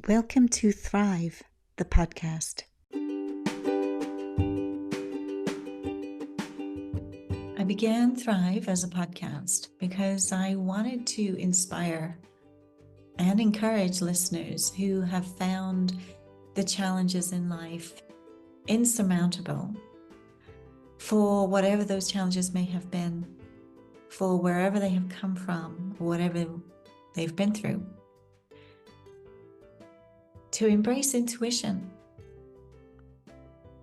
Welcome to Thrive, the podcast. I began Thrive as a podcast because I wanted to inspire and encourage listeners who have found the challenges in life insurmountable, for whatever those challenges may have been, for wherever they have come from, or whatever they've been through, to embrace intuition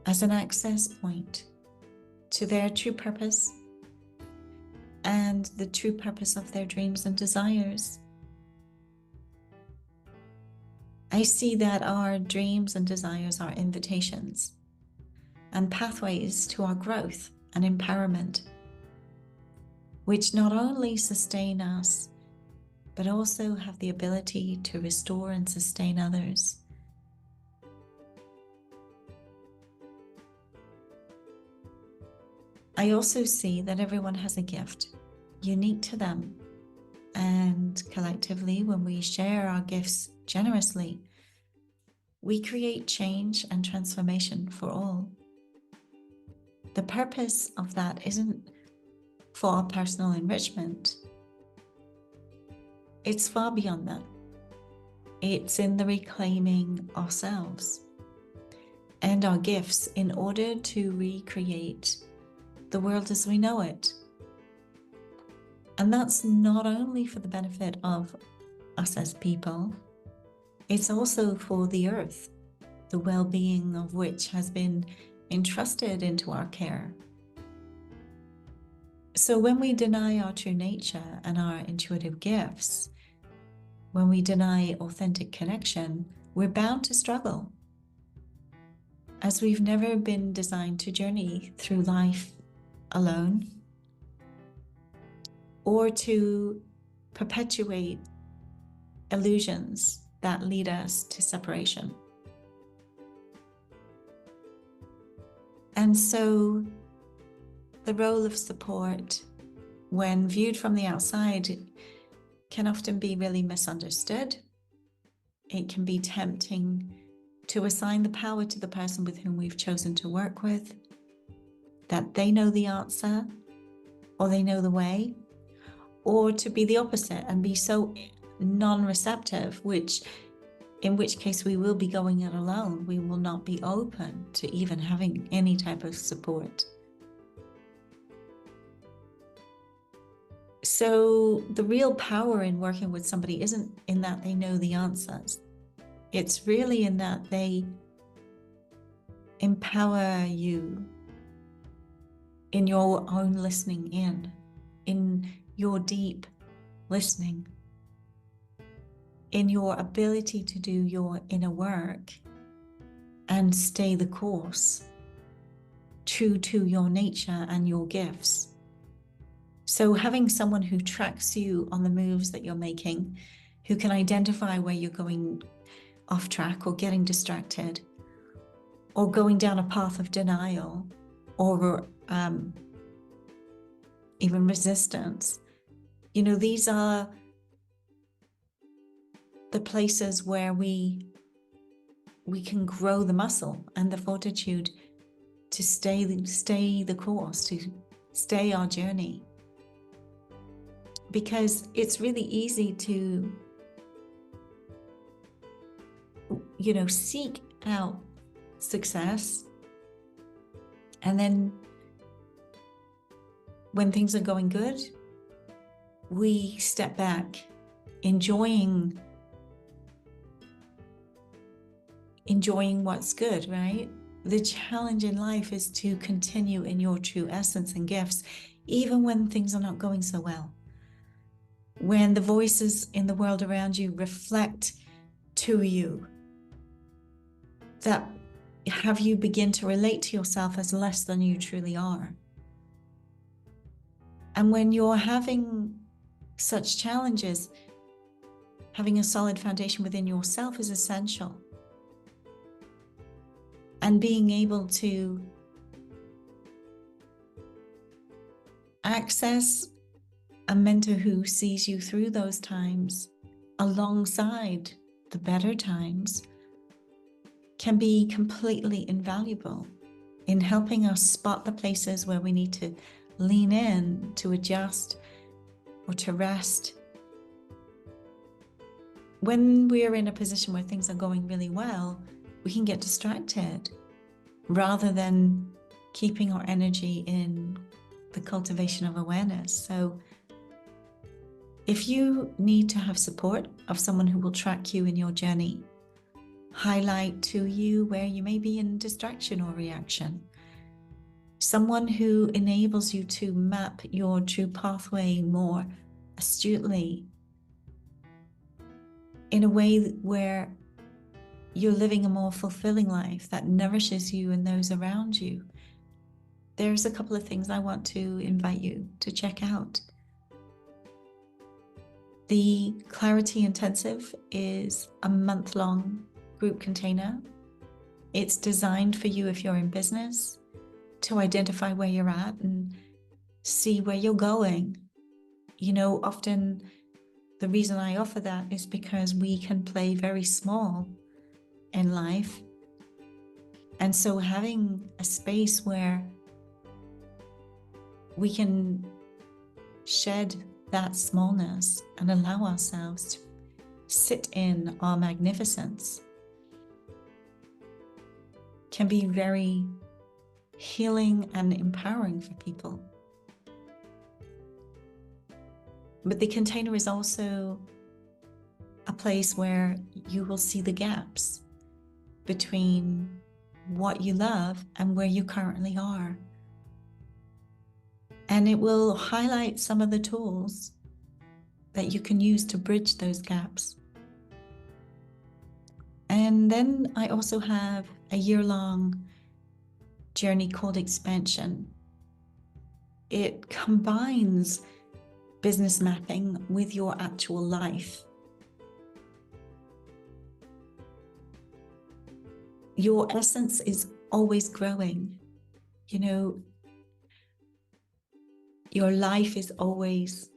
as an access point to their true purpose and the true purpose of their dreams and desires. I see that our dreams and desires are invitations and pathways to our growth and empowerment, which not only sustain us, but also have the ability to restore and sustain others. I also see that everyone has a gift unique to them, and collectively, when we share our gifts generously, we create change and transformation for all. The purpose of that isn't for our personal enrichment. It's far beyond that. It's in the reclaiming ourselves and our gifts in order to recreate the world as we know it. And that's not only for the benefit of us as people, it's also for the earth, the well-being of which has been entrusted into our care. So when we deny our true nature and our intuitive gifts, when we deny authentic connection, we're bound to struggle, as we've never been designed to journey through life alone or to perpetuate illusions that lead us to separation. And so the role of support, when viewed from the outside, can often be really misunderstood. It can be tempting to assign the power to the person with whom we've chosen to work with, that they know the answer or they know the way, or to be the opposite and be so non-receptive, in which case we will be going it alone. We will not be open to even having any type of support. So the real power in working with somebody isn't in that they know the answers. It's really in that they empower you in your own listening in your deep listening, in your ability to do your inner work and stay the course, true to your nature and your gifts. So having someone who tracks you on the moves that you're making, who can identify where you're going off track or getting distracted, or going down a path of denial, or even resistance. These are the places where we can grow the muscle and the fortitude to stay the course, to stay our journey. Because it's really easy to, seek out success, and then when things are going good, we step back, enjoying what's good, right? The challenge in life is to continue in your true essence and gifts, even when things are not going so well. When the voices in the world around you reflect to you that have you begin to relate to yourself as less than you truly are. And when you're having such challenges, having a solid foundation within yourself is essential. And being able to access a mentor who sees you through those times alongside the better times, can be completely invaluable in helping us spot the places where we need to lean in, to adjust, or to rest. When we're in a position where things are going really well, we can get distracted rather than keeping our energy in the cultivation of awareness. So if you need to have support of someone who will track you in your journey, highlight to you where you may be in distraction or reaction, someone who enables you to map your true pathway more astutely in a way where you're living a more fulfilling life that nourishes you and those around you, there's a couple of things I want to invite you to check out. The Clarity Intensive is a month-long group container. It's designed for you if you're in business, to identify where you're at and see where you're going. You know, often the reason I offer that is because we can play very small in life. And so having a space where we can shed that smallness and allow ourselves to sit in our magnificence can be very healing and empowering for people. But the container is also a place where you will see the gaps between what you love and where you currently are. And it will highlight some of the tools that you can use to bridge those gaps. And then I also have a year-long journey called Expansion. It combines business mapping with your actual life. Your essence is always growing. You know, your life is always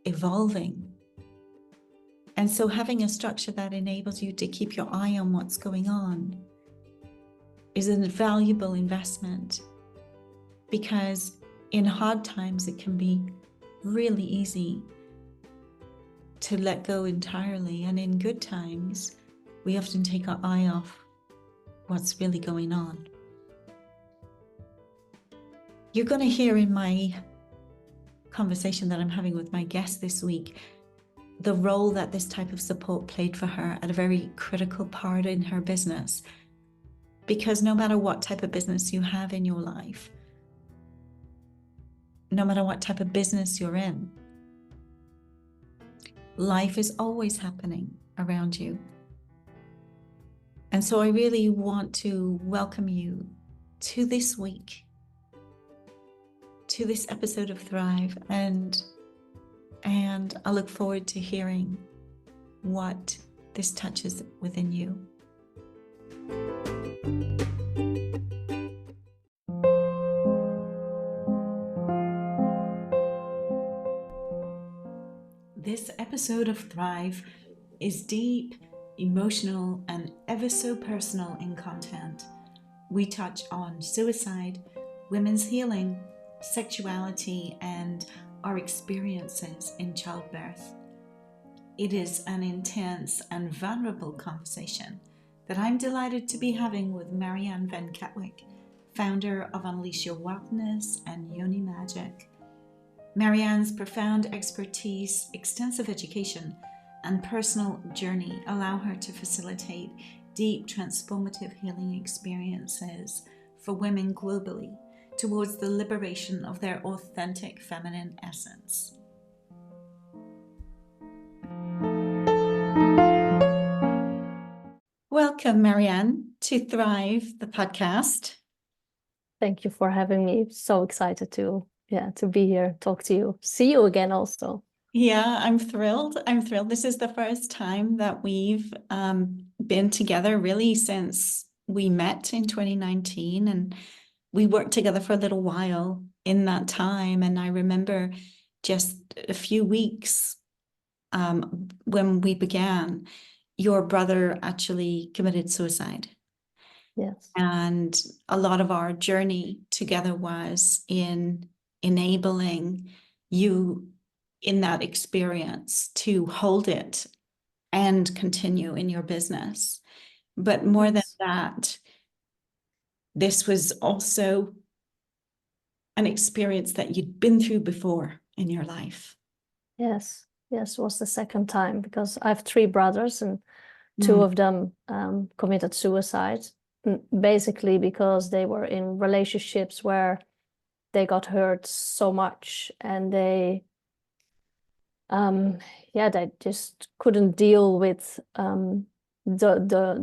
evolving. And so having a structure that enables you to keep your eye on what's going on is a valuable investment, because in hard times it can be really easy to let go entirely, and in good times we often take our eye off what's really going on. You're going to hear in my conversation that I'm having with my guest this week the role that this type of support played for her at a very critical part in her business. Because no matter what type of business you have in your life, no matter what type of business you're in, life is always happening around you. And so I really want to welcome you to this week, to this episode of Thrive, and I look forward to hearing what this touches within you. This episode of Thrive is deep, emotional, and ever so personal in content. We touch on suicide, women's healing, sexuality, and our experiences in childbirth. It is an intense and vulnerable conversation that I'm delighted to be having with Marianne van Katwijk, founder of Unleash Your Wildness and Yoni Magic. Marianne's profound expertise, extensive education, and personal journey allow her to facilitate deep, transformative healing experiences for women globally towards the liberation of their authentic feminine essence. Welcome, Marianne, to Thrive, the podcast. Thank you for having me. So excited to be here, talk to you, see you again also. Yeah, I'm thrilled. This is the first time that we've been together really since we met in 2019, and we worked together for a little while in that time. And I remember just a few weeks when we began, your brother actually committed suicide. Yes. And a lot of our journey together was in enabling you in that experience to hold it and continue in your business. But more than that, this was also an experience that you'd been through before in your life. Yes. Yes, was the second time, because I have 3 brothers and 2 of them committed suicide, basically because they were in relationships where they got hurt so much, and they they just couldn't deal with the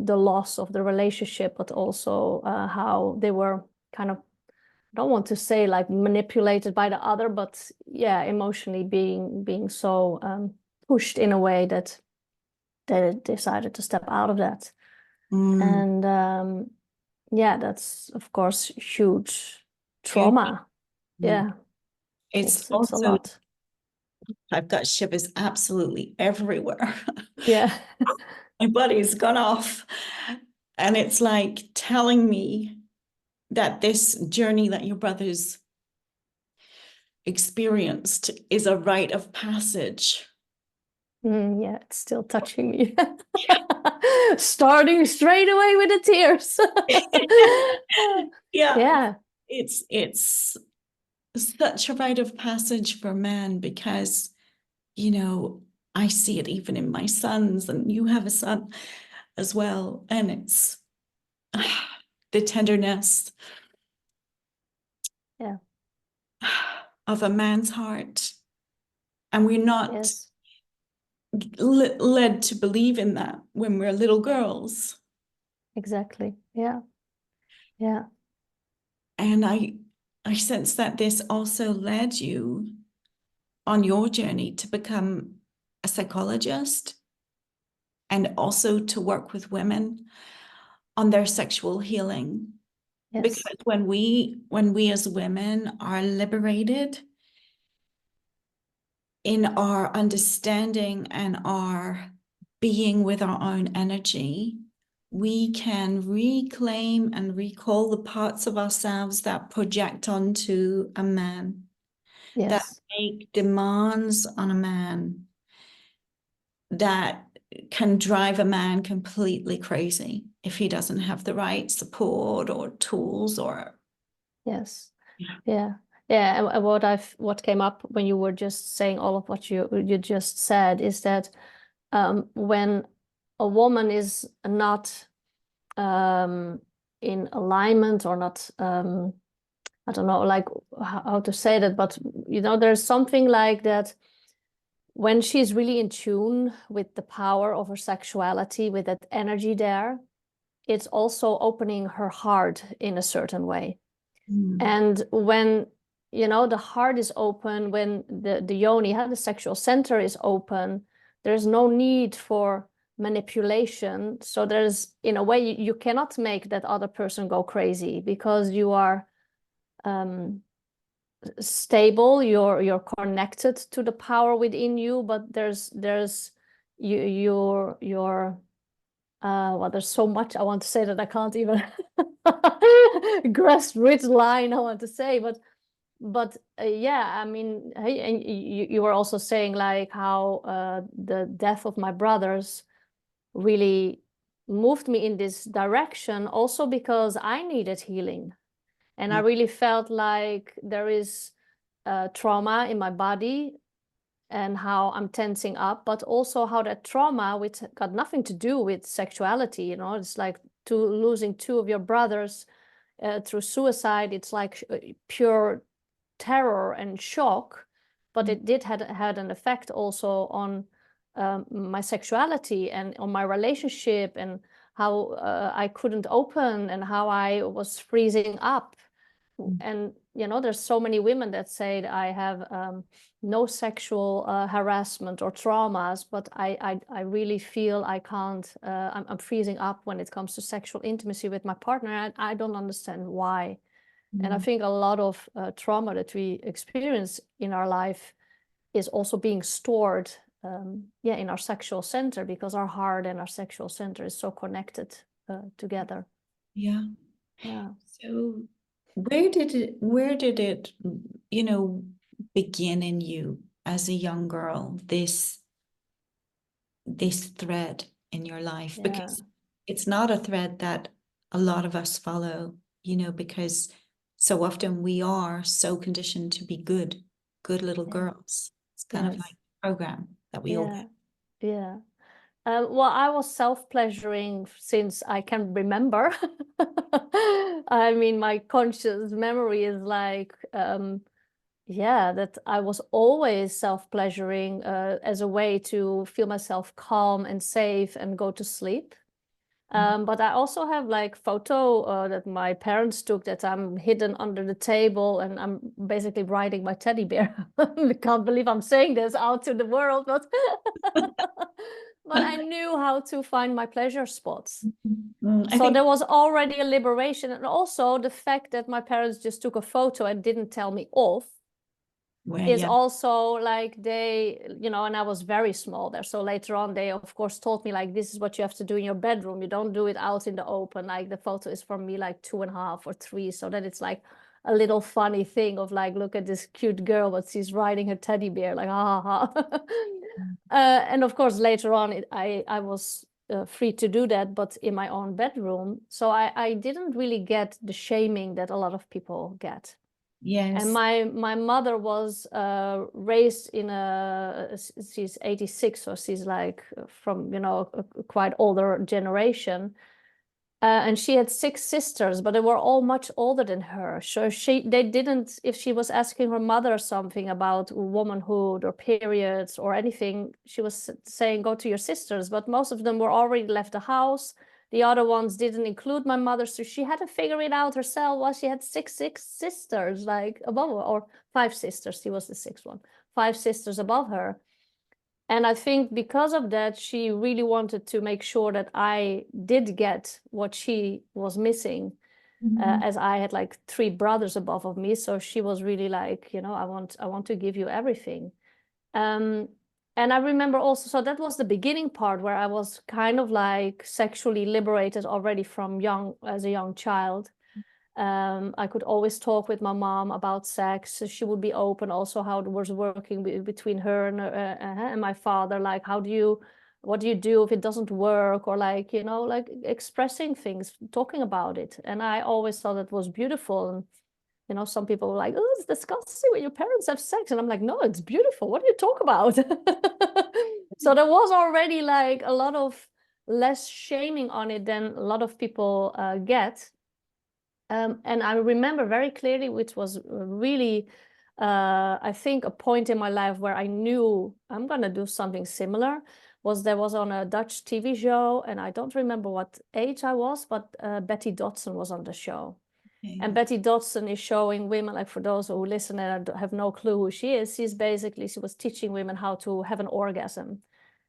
loss of the relationship, but also how they were kind of, I don't want to say like manipulated by the other, but yeah, emotionally being so pushed in a way that they decided to step out of that. And yeah, that's of course huge trauma. Yeah, It's a also, lot. I've got shivers absolutely everywhere. Yeah. My body's gone off. And it's like telling me that this journey that your brothers experienced is a rite of passage. Yeah, it's still touching me. Starting straight away with the tears. Yeah. It's such a rite of passage for men because, you know, I see it even in my sons, and you have a son as well. And it's the tenderness of a man's heart. And we're not led to believe in that when we're little girls. Exactly. Yeah. Yeah. And I sense that this also led you on your journey to become a psychologist and also to work with women on their sexual healing. Yes. Because when we as women are liberated in our understanding and our being with our own energy, we can reclaim and recall the parts of ourselves that project onto a man, that make demands on a man, that can drive a man completely crazy if he doesn't have the right support or tools or. Yes. Yeah. Yeah. And what came up when you were just saying all of what you just said is that when a woman is not in alignment or not, I don't know, like how to say that, but you know, there's something like that when she's really in tune with the power of her sexuality, with that energy there, it's also opening her heart in a certain way. And when, you know, the heart is open, when the Yoni, the sexual center is open, there's no need for manipulation. So there's, in a way, you cannot make that other person go crazy because you are stable, you're connected to the power within you, but there's you're well, there's so much I want to say that I can't even grasp which line I want to say, but yeah, I mean, hey, and you were also saying like how the death of my brothers really moved me in this direction, also because I needed healing. And I really felt like there is trauma in my body and how I'm tensing up, but also how that trauma, which got nothing to do with sexuality, you know, it's like losing 2 of your brothers through suicide. It's like pure terror and shock, but it did had an effect also on my sexuality and on my relationship, and how I couldn't open and how I was freezing up. And you know, there's so many women that say that I have no sexual harassment or traumas, but I really feel I can't, I'm freezing up when it comes to sexual intimacy with my partner, and I don't understand why. And I think a lot of trauma that we experience in our life is also being stored in our sexual center, because our heart and our sexual center is so connected together. Yeah. Yeah. So where did it, begin in you as a young girl, this thread in your life? Yeah. Because it's not a thread that a lot of us follow, because so often we are so conditioned to be good little girls. It's kind of like a program that we all get. Yeah. Well, I was self-pleasuring since I can remember. I mean, my conscious memory is like, that I was always self-pleasuring as a way to feel myself calm and safe and go to sleep. But I also have like photo that my parents took that I'm hidden under the table and I'm basically riding my teddy bear. I can't believe I'm saying this out to the world, but but I knew how to find my pleasure spots. So there was already a liberation, and also the fact that my parents just took a photo and didn't tell me off is also like they, and I was very small there. So later on, they of course told me like, this is what you have to do in your bedroom. You don't do it out in the open. Like the photo is from me like 2.5 or 3. So that it's like a little funny thing of like, look at this cute girl, but she's riding her teddy bear, like, ha ha ha. And of course, later on, I was free to do that, but in my own bedroom. So I didn't really get the shaming that a lot of people get. Yes. And my mother was raised in she's 86, so she's like from, a quite older generation. And she had 6 sisters, but they were all much older than her. So they didn't, if she was asking her mother something about womanhood or periods or anything, she was saying, go to your sisters. But most of them were already left the house. The other ones didn't include my mother, so she had to figure it out herself. Well, she had six sisters, like above her, or 5 sisters. She was the 6th one. 5 sisters above her. And I think because of that, she really wanted to make sure that I did get what she was missing, as I had like 3 brothers above of me. So she was really like, I want to give you everything. And I remember also, so that was the beginning part where I was kind of like sexually liberated already from as a young child. I could always talk with my mom about sex. So she would be open also how it was working between her and my father. Like, what do you do if it doesn't work? Or like, like expressing things, talking about it. And I always thought it was beautiful. And, some people were like, oh, it's disgusting when your parents have sex. And I'm like, no, it's beautiful. What do you talk about? So there was already like a lot of less shaming on it than a lot of people get. And I remember very clearly, which was really, I think, a point in my life where I knew I'm going to do something similar, there was on a Dutch TV show, and I don't remember what age I was, but Betty Dodson was on the show. Okay. And Betty Dodson is showing women, like for those who listen and have no clue who she is, she was teaching women how to have an orgasm.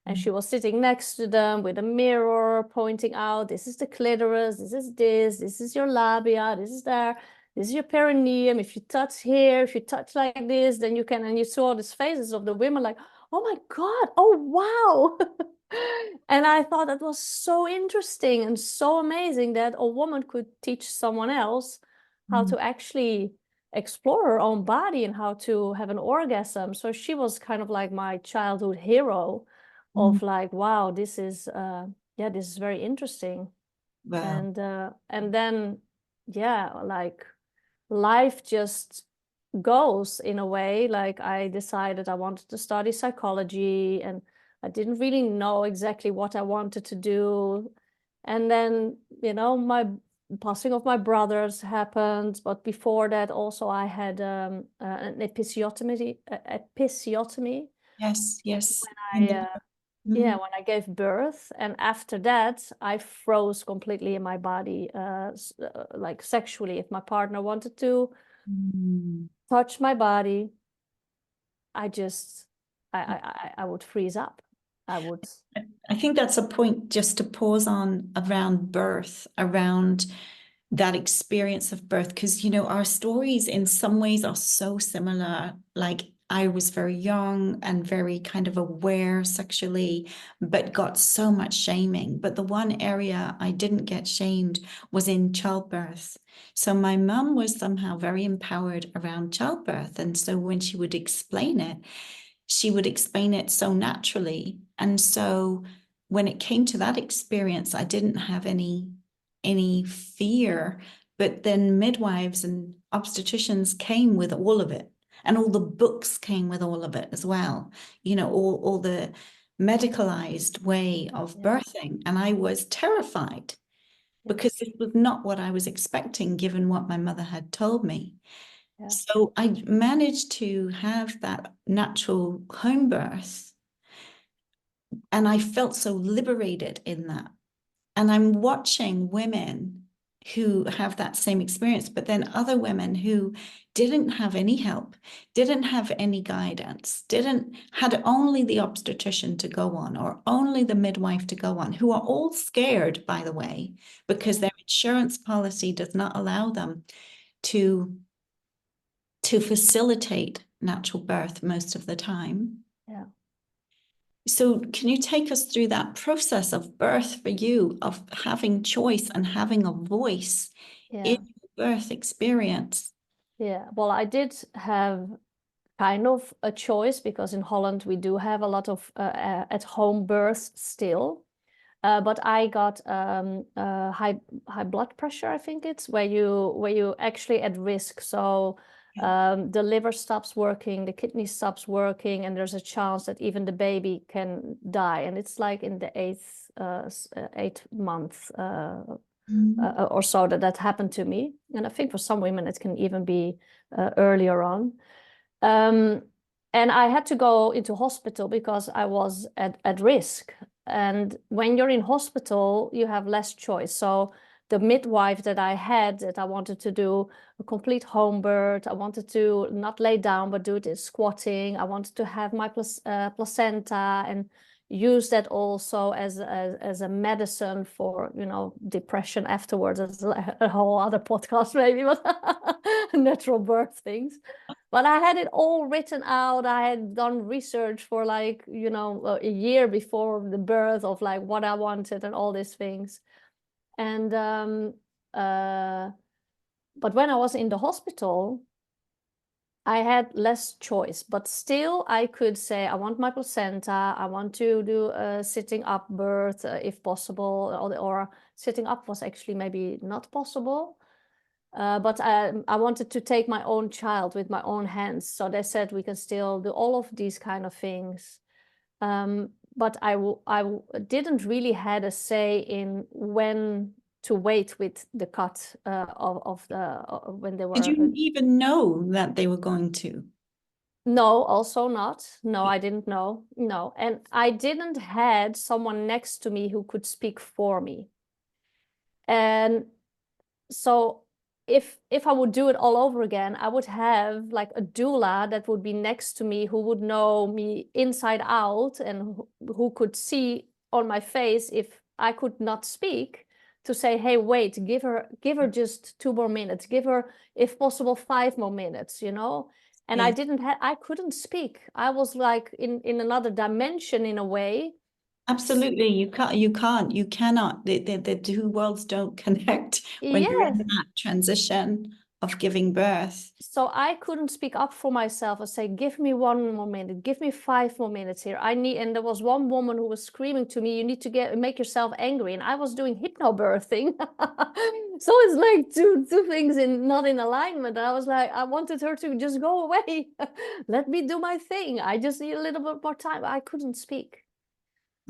And she was sitting next to them with a mirror, pointing out, this is the clitoris, this is your labia, this is your perineum. If you touch here, if you touch like this, then you can, and you saw these faces of the women like, oh my God, oh wow. And I thought that was so interesting and so amazing that a woman could teach someone else how to actually explore her own body and how to have an orgasm. So she was kind of like my childhood hero. Of like, wow, this is very interesting. Wow. And then like life just goes in a way. Like I decided I wanted to study psychology, and I didn't really know exactly what I wanted to do. And then, my passing of my brothers happened, but before that also I had an episiotomy. Yes. When I gave birth, and after that I froze completely in my body, like sexually. If my partner wanted to touch my body, I would freeze up. I think that's a point just to pause on around birth, around that experience of birth, because our stories in some ways are so similar. Like I was very young and very kind of aware sexually, but got so much shaming. But the one area I didn't get shamed was in childbirth. So my mum was somehow very empowered around childbirth. And so when she would explain it, she would explain it so naturally. And so when it came to that experience, I didn't have any fear. But then midwives and obstetricians came with all of it. And all the books came with all of it as well, you know, all the medicalized way of birthing. And I was terrified because this was not what I was expecting, given what my mother had told me. Yeah. So I managed to have that natural home birth. And I felt so liberated in that. And I'm watching women who have that same experience, but then other women who didn't have any help, didn't have any guidance, had only the obstetrician to go on or only the midwife to go on, who are all scared, by the way, because their insurance policy does not allow them to facilitate natural birth most of the time. Yeah. So can you take us through that process of birth for you, of having choice and having a voice in your birth experience? Yeah, well, I did have kind of a choice because in Holland we do have a lot of at-home births still. But I got high blood pressure, I think it's where you actually at risk. So the liver stops working, the kidney stops working, and there's a chance that even the baby can die. And it's like in the eighth month or so that happened to me. And I think for some women it can even be earlier on. And I had to go into hospital because I was at risk. And when you're in hospital, you have less choice. So the midwife that I had, that I wanted to do a complete home birth, I wanted to not lay down, but do it in squatting. I wanted to have my placenta and use that also as a medicine for, you know, depression afterwards. It's a whole other podcast maybe, but natural birth things. But I had it all written out. I had done research for like, you know, a year before the birth of like what I wanted and all these things. And but when I was in the hospital, I had less choice, but still I could say, I want my placenta, I want to do a sitting up birth if possible, or sitting up was actually maybe not possible. But I wanted to take my own child with my own hands. So they said we can still do all of these kind of things. But I didn't really had a say in when to wait with the cut of the when they were. Did you even know that they were going to? No, also not. No, I didn't know. No, and I didn't had someone next to me who could speak for me. And so if I would do it all over again, I would have like a doula that would be next to me, who would know me inside out and who could see on my face if I could not speak, to say, hey, wait, give her just 2 more minutes, give her, if possible, 5 more minutes, you know. And Yeah. I couldn't speak. I was like in another dimension in a way. Absolutely. You cannot. The two worlds don't connect when you're in Yes. that transition of giving birth. So I couldn't speak up for myself and say, give me 1 more minute, give me 5 more minutes here. And there was one woman who was screaming to me, you need to make yourself angry. And I was doing hypnobirthing. So it's like two things not in alignment. And I was like, I wanted her to just go away. Let me do my thing. I just need a little bit more time. I couldn't speak.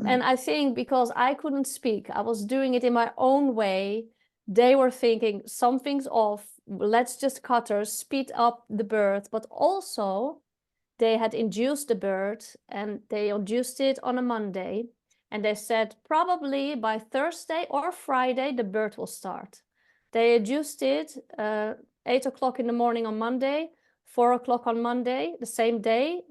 And I think because I couldn't speak, I was doing it in my own way. They were thinking something's off. Let's just cut her, speed up the birth. But also they had induced the birth, and they induced it on a Monday. And they said probably by Thursday or Friday, the birth will start. They induced it 8 o'clock in the morning on Monday, 4 o'clock on Monday, the same day.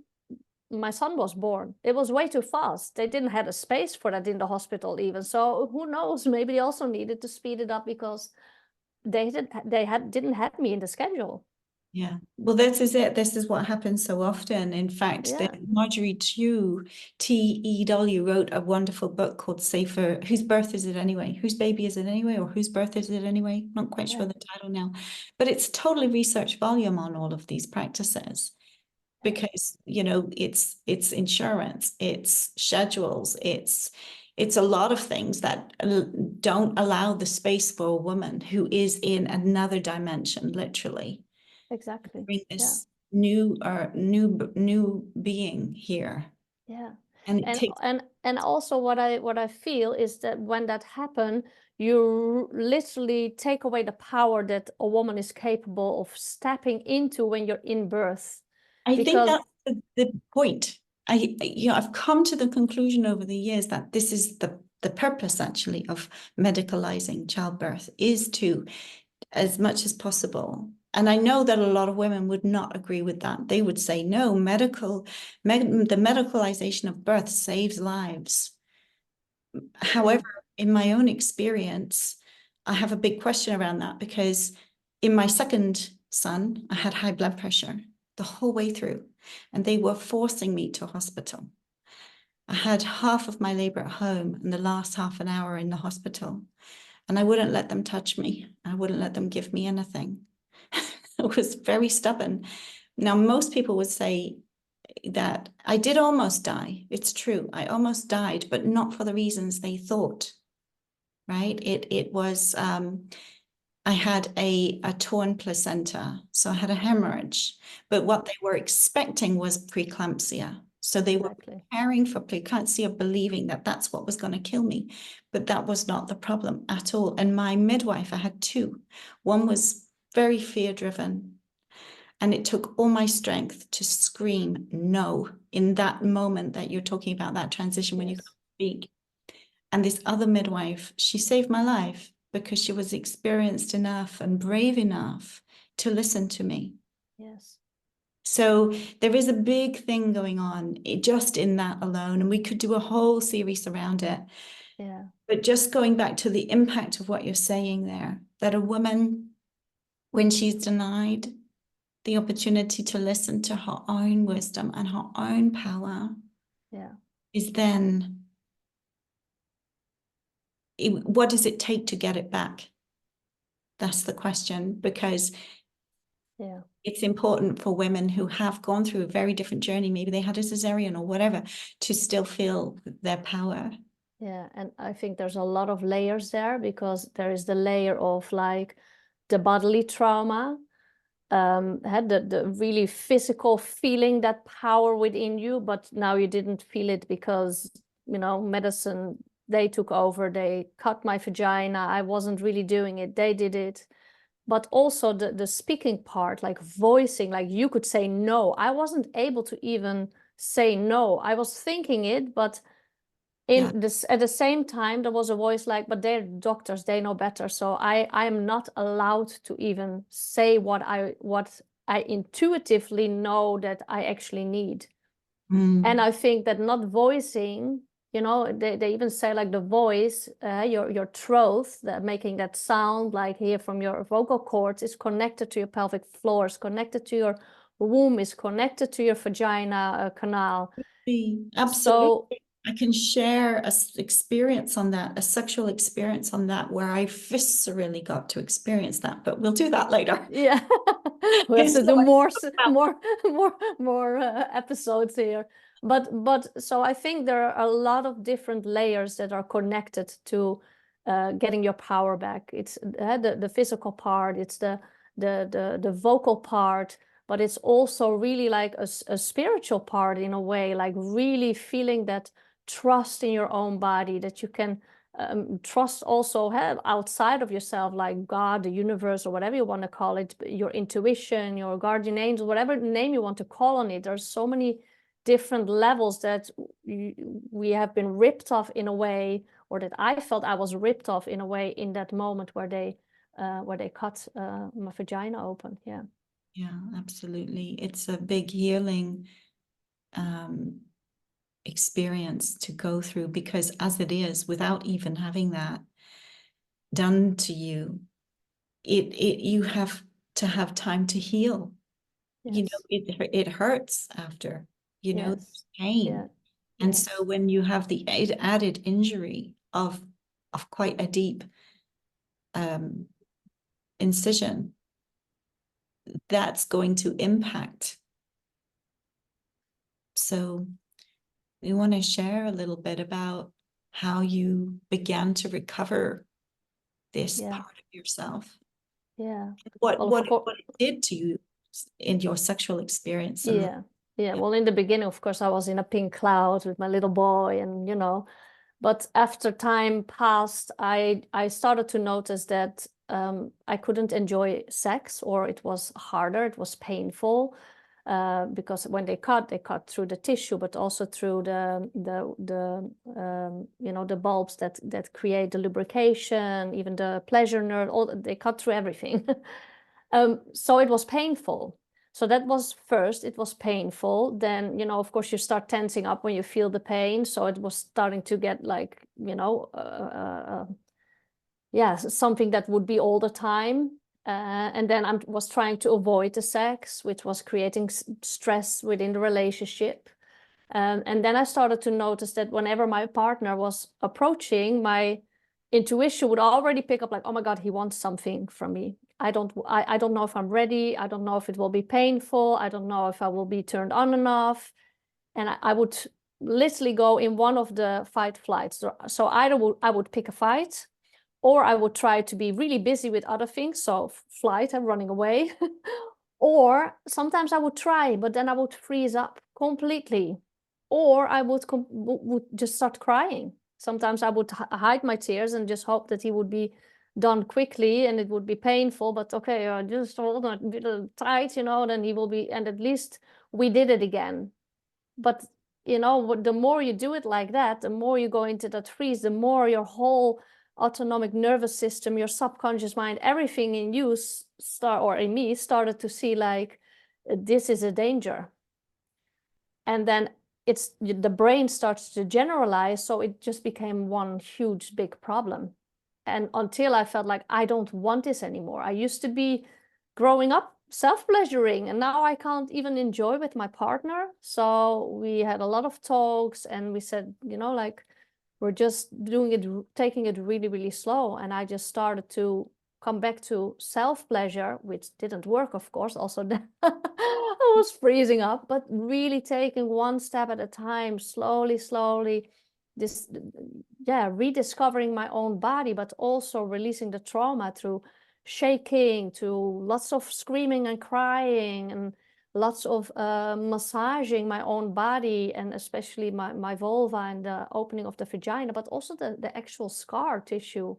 My son was born. It was way too fast. They didn't have a space for that in the hospital even. So who knows? Maybe they also needed to speed it up because they didn't have me in the schedule. Yeah. Well, this is it. This is what happens so often. In fact, the Yeah, Marjorie T.E.W. wrote a wonderful book called Safer. Whose birth is it anyway? Whose baby is it anyway? Or whose birth is it anyway? Not quite sure yeah, the title now, but it's totally research volume on all of these practices. yeah, Because, you know, it's insurance, it's schedules, it's a lot of things that don't allow the space for a woman who is in another dimension, literally, exactly. bring Yeah, this new being here. yeah. And it takes, And also what I feel is that when that happens, you literally take away the power that a woman is capable of stepping into when you're in birth. I think Because that's the point. I've come to the conclusion over the years that this is the purpose actually of medicalizing childbirth, is to, as much as possible. And I know that a lot of women would not agree with that. They would say, no, the medicalization of birth saves lives. However, in my own experience, I have a big question around that, because in my second son, I had high blood pressure the whole way through, and they were forcing me to hospital. I had half of my labor at home and the last half an hour in the hospital. And I wouldn't let them touch me. I wouldn't let them give me anything. I was very stubborn. Now, most people would say that I did almost die. It's true. I almost died, but not for the reasons they thought, right? It was, I had a torn placenta, so I had a hemorrhage. But what they were expecting was preeclampsia. So they were preparing for preeclampsia, believing that that's what was going to kill me. But that was not the problem at all. And my midwife, I had two. One was very fear-driven, and it took all my strength to scream no in that moment that you're talking about, that transition when you speak. And this other midwife, she saved my life because she was experienced enough and brave enough to listen to me. Yes. So there is a big thing going on just in that alone, and we could do a whole series around it. Yeah. But just going back to the impact of what you're saying there, that a woman, when she's denied the opportunity to listen to her own wisdom and her own power, is then, what does it take to get it back? That's the question, because it's important for women who have gone through a very different journey. Maybe they had a cesarean or whatever, to still feel their power. Yeah, and I think there's a lot of layers there, because there is the layer of like the bodily trauma, had the really physical feeling that power within you, but now you didn't feel it because, you know, medicine, they took over, they cut my vagina, I wasn't really doing it, they did it. But also the speaking part, like voicing, like you could say no. I wasn't able to even say no. I was thinking it, but in this, at the same time, there was a voice like, but they're doctors, they know better. So I am not allowed to even say what I intuitively know that I actually need. And I think that not voicing, you know, they even say like the voice, your throat, that making that sound like here from your vocal cords, is connected to your pelvic floor, is connected to your womb, is connected to your vagina canal. Absolutely. So I can share a experience on that, a sexual experience on that, where I viscerally got to experience that, but we'll do that later. Yeah, we have to do more episodes here. But so I think there are a lot of different layers that are connected to getting your power back. It's the physical part, it's the vocal part, but it's also really like a spiritual part in a way, like really feeling that trust in your own body, that you can trust also have outside of yourself, like God, the universe, or whatever you want to call it, your intuition, your guardian angel, whatever name you want to call on it. There's so many different levels that we have been ripped off in a way, or that I felt I was ripped off in a way in that moment where they cut my vagina open. Yeah, absolutely. It's a big healing experience to go through, because as it is, without even having that done to you, you have to have time to heal. you know, Yes. it hurts after, you know, Yes. there's pain. Yeah. And Yes. so when you have the added injury of quite a deep incision, that's going to impact. So we want to share a little bit about how you began to recover this Yeah. part of yourself. Yeah. What Well, what what it did to you in your sexual experience. And yeah. Yeah. Well, in the beginning, of course, I was in a pink cloud with my little boy, and but after time passed, I started to notice that I couldn't enjoy sex, or it was harder, it was painful, because when they cut through the tissue, but also through the bulbs that create the lubrication, even the pleasure nerve. They cut through everything. So it was painful. So that was first, it was painful. Then, of course, you start tensing up when you feel the pain. So it was starting to get like, yeah, something that would be all the time. And then I was trying to avoid the sex, which was creating stress within the relationship. And then I started to notice that whenever my partner was approaching, my intuition would already pick up like, oh my God, he wants something from me. I don't know if I'm ready. I don't know if it will be painful. I don't know if I will be turned on enough. And I would literally go in one of the fight flights. So either I would pick a fight, or I would try to be really busy with other things. So flight and running away. Or sometimes I would try, but then I would freeze up completely. Or I would just start crying. Sometimes I would hide my tears and just hope that he would be done quickly, and it would be painful, but okay, just hold on a little tight, then he will be, and at least we did it again. But the more you do it like that, the more you go into that freeze, the more your whole autonomic nervous system, your subconscious mind, everything in you in me started to see like, this is a danger. And then the brain starts to generalize, so it just became one huge big problem. And until I felt like I don't want this anymore. I used to be growing up self-pleasuring, and now I can't even enjoy with my partner. So we had a lot of talks, and we said, like, we're just taking it really, really slow. And I just started to come back to self-pleasure, which didn't work, of course. Also, I was freezing up, but really taking one step at a time, slowly, rediscovering my own body, but also releasing the trauma through shaking, to lots of screaming and crying, and lots of massaging my own body, and especially my vulva and the opening of the vagina, but also the actual scar tissue.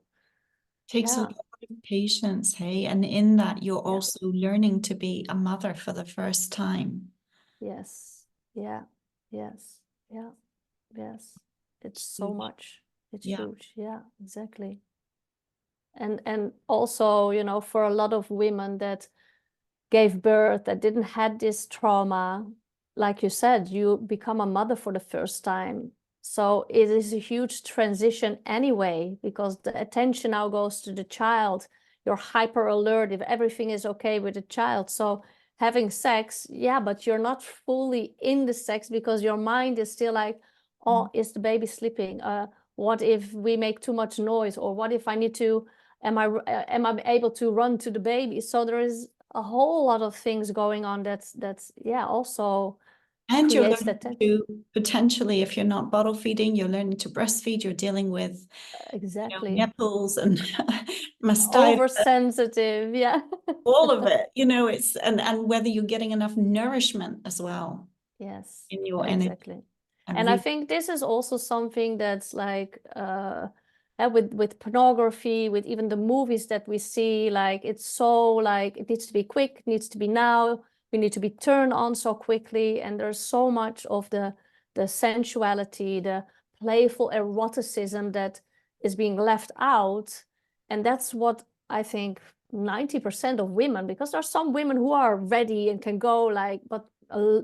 takes a lot of patience, hey? And in that, you're also learning to be a mother for the first time. Yes. Yeah. Yes. Yeah. Yes. It's so much. It's huge. Yeah, exactly. And also, for a lot of women that gave birth, that didn't have this trauma, like you said, you become a mother for the first time. So it is a huge transition anyway, because the attention now goes to the child. You're hyper alert if everything is okay with the child. So having sex, yeah, but you're not fully in the sex, because your mind is still like, oh, is the baby sleeping? What if we make too much noise? Or what if I need to, am I able to run to the baby? So there is a whole lot of things going on that's also, and you're creates learning that to potentially, if you're not bottle feeding, you're learning to breastfeed. You're dealing with exactly nipples and mastitis, oversensitive, yeah. all of it. It's and whether you're getting enough nourishment as well. Yes, In your energy. exactly. And I think this is also something that's like with pornography, with even the movies that we see, like it's so like it needs to be quick, it needs to be now, we need to be turned on so quickly, and there's so much of the sensuality, the playful eroticism that is being left out. And that's what I think 90% of women, because there are some women who are ready and can go like, but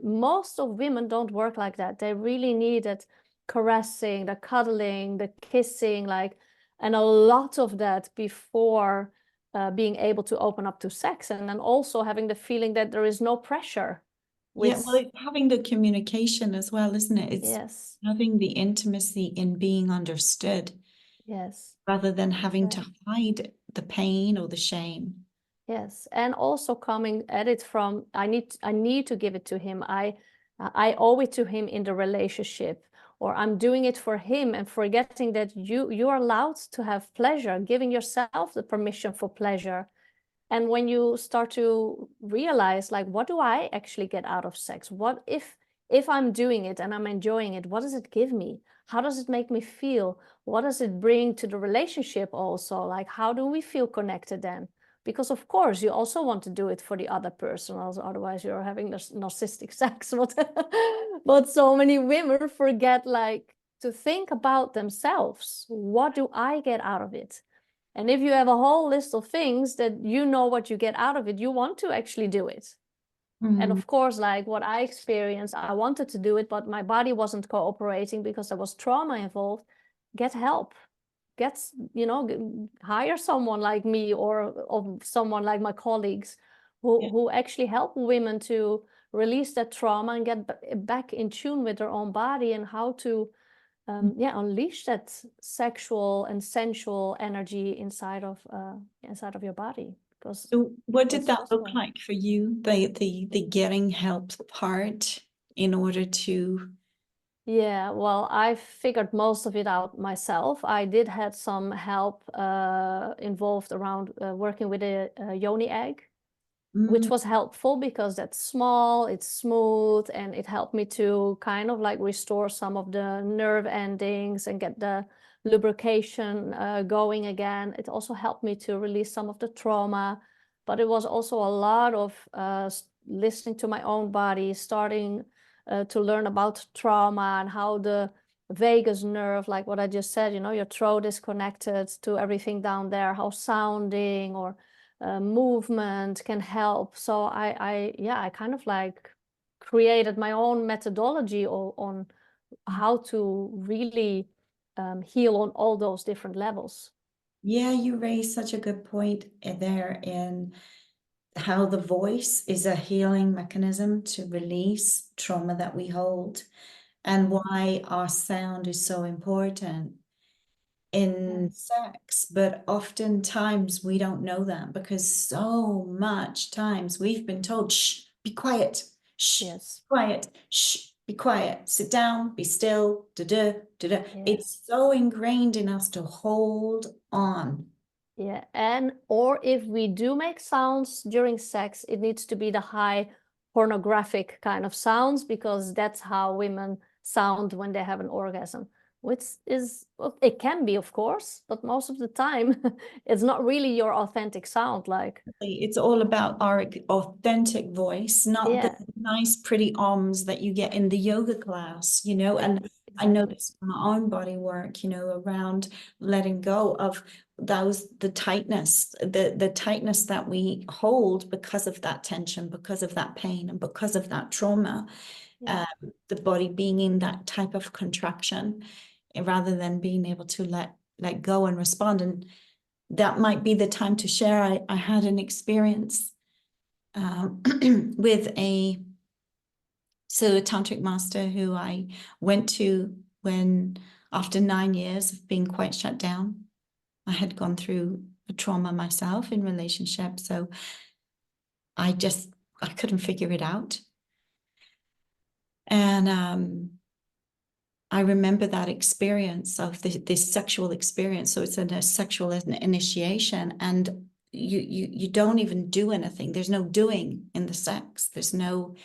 most of women don't work like that. They really need that caressing, the cuddling, the kissing, like, and a lot of that before being able to open up to sex, and then also having the feeling that there is no pressure. Yeah, well, it's having the communication as well, isn't it? It's yes, having the intimacy in being understood yes, rather than having yeah. to hide the pain or the shame. Yes, and also coming at it from I need to give it to him. I owe it to him in the relationship, or I'm doing it for him, and forgetting that you are allowed to have pleasure, giving yourself the permission for pleasure. And when you start to realize, like, what do I actually get out of sex? What if I'm doing it and I'm enjoying it, what does it give me? How does it make me feel? What does it bring to the relationship also? Like, how do we feel connected then? Because of course you also want to do it for the other person, otherwise you're having this narcissistic sex. But so many women forget, like, to think about themselves. What do I get out of it? And if you have a whole list of things that you know what you get out of it, you want to actually do it. And of course, like what I experienced, I wanted to do it, but my body wasn't cooperating because there was trauma involved. Get help. Hire someone like me, or someone like my colleagues who actually help women to release that trauma and get back in tune with their own body, and how to unleash that sexual and sensual energy inside of your body. Because So what did that look possible. like for you, the getting help part in order to? Yeah, well, I figured most of it out myself. I did have some help involved around working with a Yoni egg, which was helpful because that's small, it's smooth, and it helped me to kind of like restore some of the nerve endings and get the lubrication going again. It also helped me to release some of the trauma, but it was also a lot of listening to my own body, starting to learn about trauma and how the vagus nerve, like what I just said, your throat is connected to everything down there, how sounding or movement can help. So I kind of like created my own methodology on how to really heal on all those different levels. Yeah, you raised such a good point there in how the voice is a healing mechanism to release trauma that we hold, and why our sound is so important in sex. But oftentimes we don't know that because so much times we've been told, shh, be quiet, shh, Yes. quiet, shh, be quiet, sit down, be still, da-da, da-da. Yeah. It's so ingrained in us to hold on. Yeah, or if we do make sounds during sex, it needs to be the high pornographic kind of sounds, because that's how women sound when they have an orgasm, which is, well, it can be, of course, but most of the time it's not really your authentic sound. Like, It's all about our authentic voice, not the nice, pretty ums that you get in the yoga class, and I know this from my own body work, around letting go of the tightness, the tightness that we hold because of that tension, because of that pain, and because of that trauma, the body being in that type of contraction, rather than being able to let go and respond. And that might be the time to share. I had an experience with a tantric master who I went to when, after 9 years of being quite shut down, I had gone through a trauma myself in relationship. So I couldn't figure it out. And I remember that experience of this sexual experience. So it's a sexual initiation, and you don't even do anything. There's no doing in the sex. There's no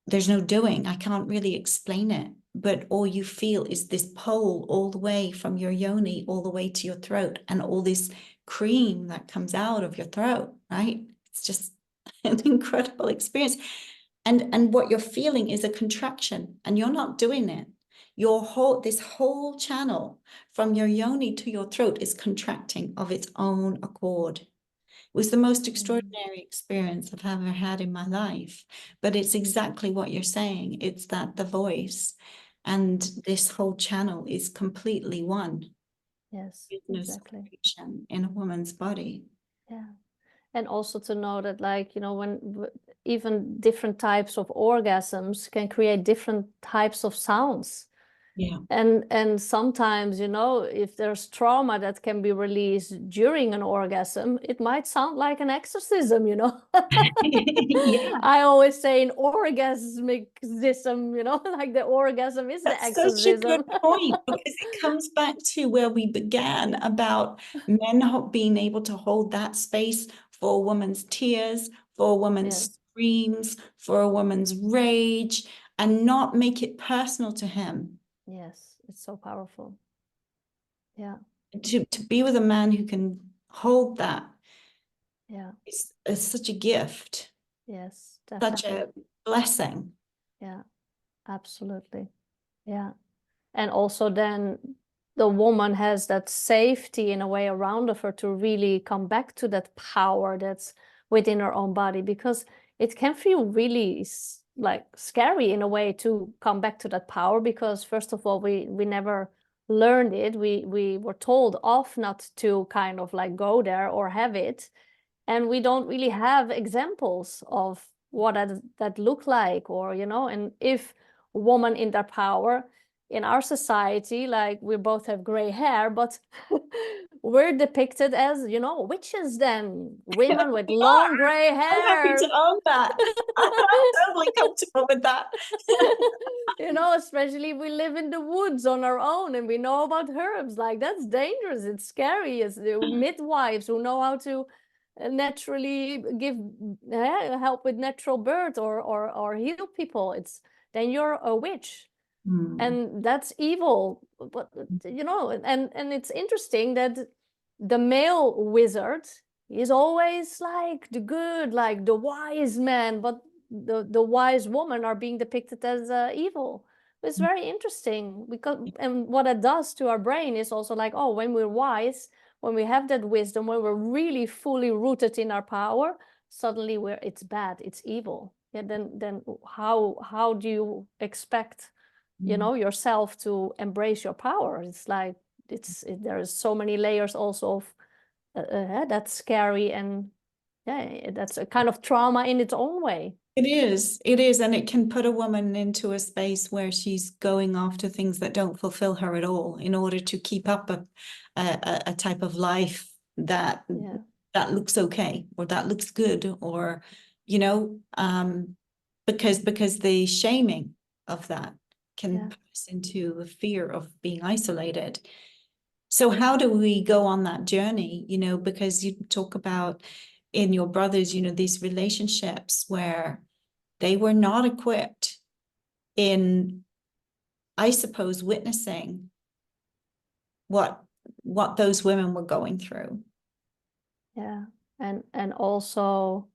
doing. I can't really explain it, but all you feel is this pull all the way from your yoni all the way to your throat, and all this cream that comes out of your throat, right? It's just an incredible experience. And what you're feeling is a contraction, and you're not doing it. This whole channel from your yoni to your throat is contracting of its own accord. It was the most extraordinary experience I've ever had in my life. But it's exactly what you're saying. It's that the voice and this whole channel is completely one. Yes, There's no exactly. separation in a woman's body. Yeah. And also to know that, like, you know, when even different types of orgasms can create different types of sounds. Yeah. And sometimes, you know, if there's trauma that can be released during an orgasm, it might sound like an exorcism, you know. Yeah. I always say an orgasmism, you know, like the orgasm is the That's such a good exorcism. point, because it comes back to where we began about men being able to hold that space for a woman's tears, for a woman's screams, for a woman's rage, and not make it personal to him. Yes, it's so powerful. Yeah. To be with a man who can hold that Yeah. is such a gift, Yes, such definitely. a blessing. Yeah, absolutely. Yeah. And also then the woman has that safety in a way around of her to really come back to that power that's within her own body, because it can feel really like scary in a way to come back to that power, because first of all, we never learned it. We were told off not to kind of like go there or have it, and we don't really have examples of what that look like, or, you know. And if woman in their power in our society, like, we both have gray hair, but we're depicted as, you know, witches, then women with We are. long gray I'm happy hair. to own that. I'm totally comfortable with that. You know, especially if we live in the woods on our own and we know about herbs, like, that's dangerous, it's scary. It's the midwives who know how to naturally give help with natural birth, or heal people. It's then you're a witch, and that's evil. But, you know, and it's interesting that the male wizard is always like the good, like the wise man, but the wise woman are being depicted as evil. It's very interesting, because, and what it does to our brain is also like, oh, when we're wise, when we have that wisdom, when we're really fully rooted in our power, suddenly it's bad, it's evil. Yeah, then how do you expect, you know, yourself to embrace your power? It's like, there is so many layers also of that's scary, and yeah, that's a kind of trauma in its own way. It is, and it can put a woman into a space where she's going after things that don't fulfill her at all in order to keep up a type of life that that looks okay, or that looks good, or, you know, because the shaming of that can put us into a fear of being isolated. So how do we go on that journey? You know, because you talk about in your brothers, you know, these relationships where they were not equipped in, I suppose, witnessing what those women were going through. Yeah, and also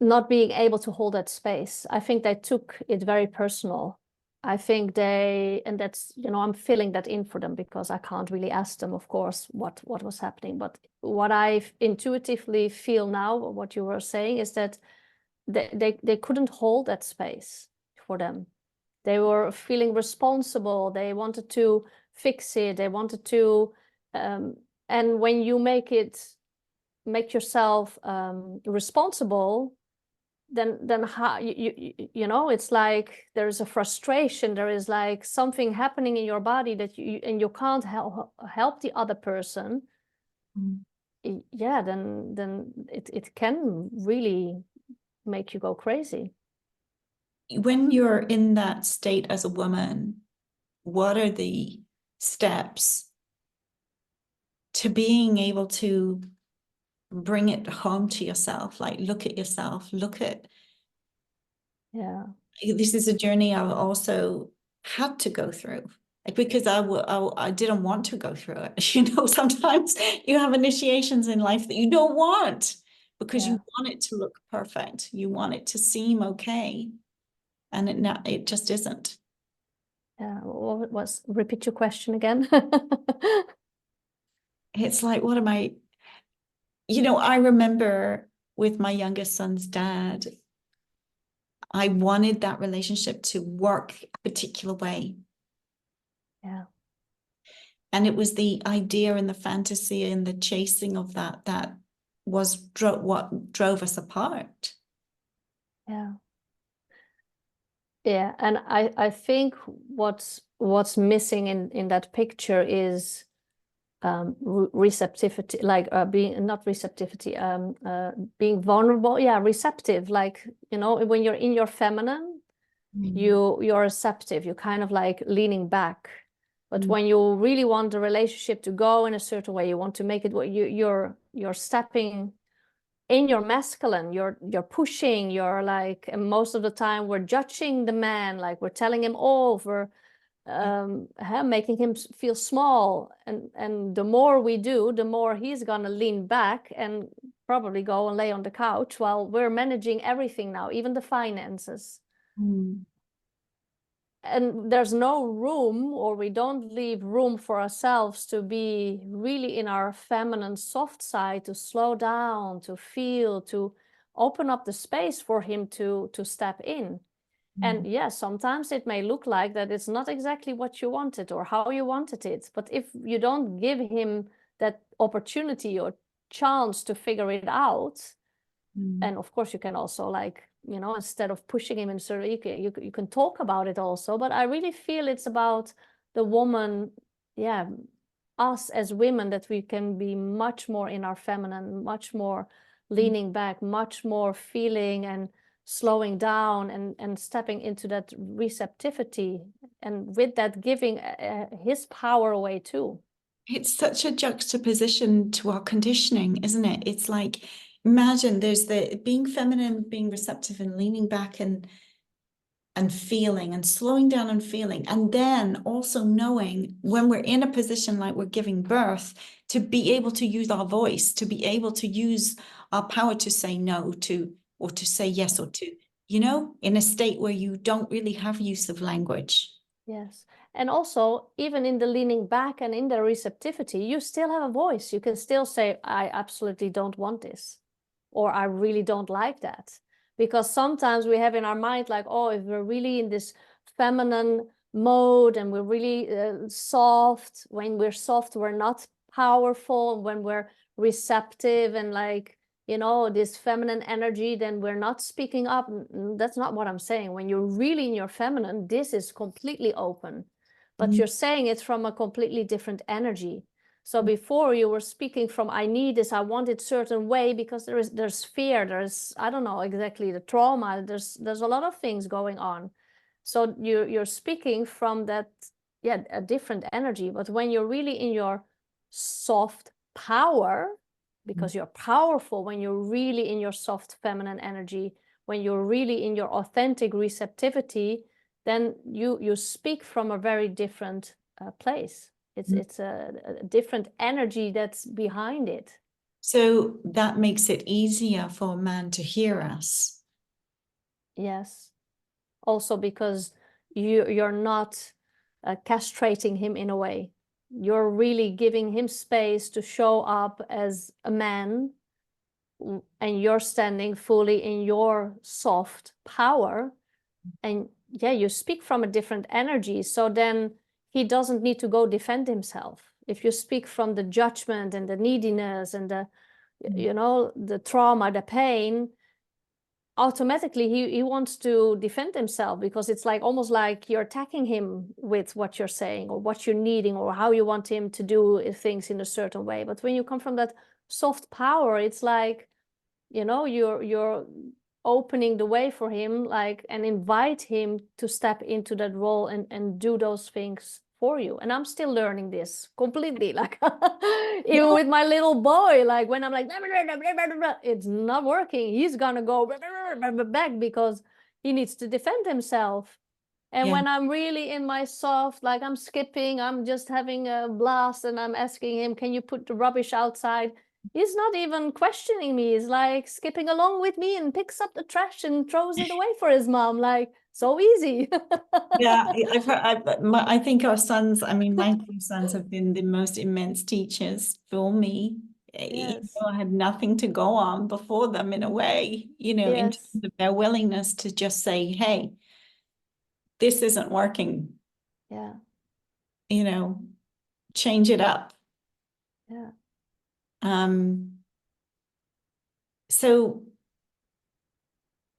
not being able to hold that space. I think they took it very personal. I think and that's, you know, I'm filling that in for them, because I can't really ask them, of course, what was happening. But what I intuitively feel now, what you were saying, is that they couldn't hold that space for them. They were feeling responsible. They wanted to fix it. They wanted to, and when you make yourself responsible, then how you know, it's like there's a frustration, there is like something happening in your body that you can't help the other person. Yeah, then it can really make you go crazy. When you're in that state as a woman, what are the steps to being able to bring it home to yourself? Like, look at yourself, this is a journey I've also had to go through, like, because I didn't want to go through it. You know, sometimes you have initiations in life that you don't want, because you want it to look perfect, you want it to seem okay, and it just isn't. What was, repeat your question again? It's like, what am I, you know, I remember with my youngest son's dad, I wanted that relationship to work a particular way. Yeah. And it was the idea and the fantasy and the chasing of that was what drove us apart. Yeah. Yeah, and I think what's missing in that picture is receptivity, like being not receptivity, being vulnerable. Yeah, receptive. Like, you know, when you're in your feminine, you're receptive. You're kind of like leaning back. But when you really want the relationship to go in a certain way, you want to make it what you're stepping in your masculine, you're pushing, you're like, and most of the time we're judging the man, like we're telling him off, we're making him feel small, and the more we do, the more he's gonna lean back and probably go and lay on the couch while we're managing everything now, even the finances. And there's no room, or we don't leave room for ourselves to be really in our feminine soft side, to slow down, to feel, to open up the space for him to step in. And yes, sometimes it may look like that it's not exactly what you wanted or how you wanted it. But if you don't give him that opportunity or chance to figure it out, and of course you can also, like, you know, instead of pushing him in certain, you can talk about it also. But I really feel it's about the woman, yeah, us as women, that we can be much more in our feminine, much more leaning back, much more feeling and slowing down and stepping into that receptivity, and with that giving his power away too. It's such a juxtaposition to our conditioning, isn't it? It's like, imagine there's the being feminine, being receptive and leaning back and feeling and slowing down and feeling. And then also knowing when we're in a position like we're giving birth, to be able to use our voice, to be able to use our power to say no to, or to say yes, or to, you know, in a state where you don't really have use of language. Yes. And also, even in the leaning back and in the receptivity, you still have a voice. You can still say, I absolutely don't want this, or I really don't like that. Because sometimes we have in our mind, like, oh, if we're really in this feminine mode and we're really soft, when we're soft, we're not powerful. When we're receptive and, like, you know, this feminine energy, then we're not speaking up. That's not what I'm saying. When you're really in your feminine, this is completely open, but you're saying it from a completely different energy. So before, you were speaking from, I need this, I want it certain way, because there's fear, there's, I don't know exactly, the trauma, there's a lot of things going on. So you're speaking from that, yeah, a different energy. But when you're really in your soft power, because you're powerful, when you're really in your soft feminine energy, when you're really in your authentic receptivity, then you speak from a very different place. It's a different energy that's behind it. So that makes it easier for a man to hear us. Yes. Also because you're not castrating him in a way. You're really giving him space to show up as a man, and you're standing fully in your soft power. And yeah, you speak from a different energy. So then he doesn't need to go defend himself. If you speak from the judgment and the neediness and the, you know, the trauma, the pain, automatically he wants to defend himself, because it's like almost like you're attacking him with what you're saying or what you're needing or how you want him to do things in a certain way. But when you come from that soft power, it's like, you know, you're opening the way for him, like, and invite him to step into that role and do those things for you. And I'm still learning this completely, like even with my little boy, like when I'm like, it's not working, he's gonna go back because he needs to defend himself. And when I'm really in my soft, like I'm skipping, I'm just having a blast, and I'm asking him, can you put the rubbish outside? He's not even questioning me. He's like skipping along with me and picks up the trash and throws it away for his mom. Like, so easy. Yeah, I think our sons, I mean, my two sons have been the most immense teachers for me. Yes. I had nothing to go on before them, in a way, you know, in Yes. terms of their willingness to just say, hey, this isn't working. Yeah. You know, change it up. Yeah. So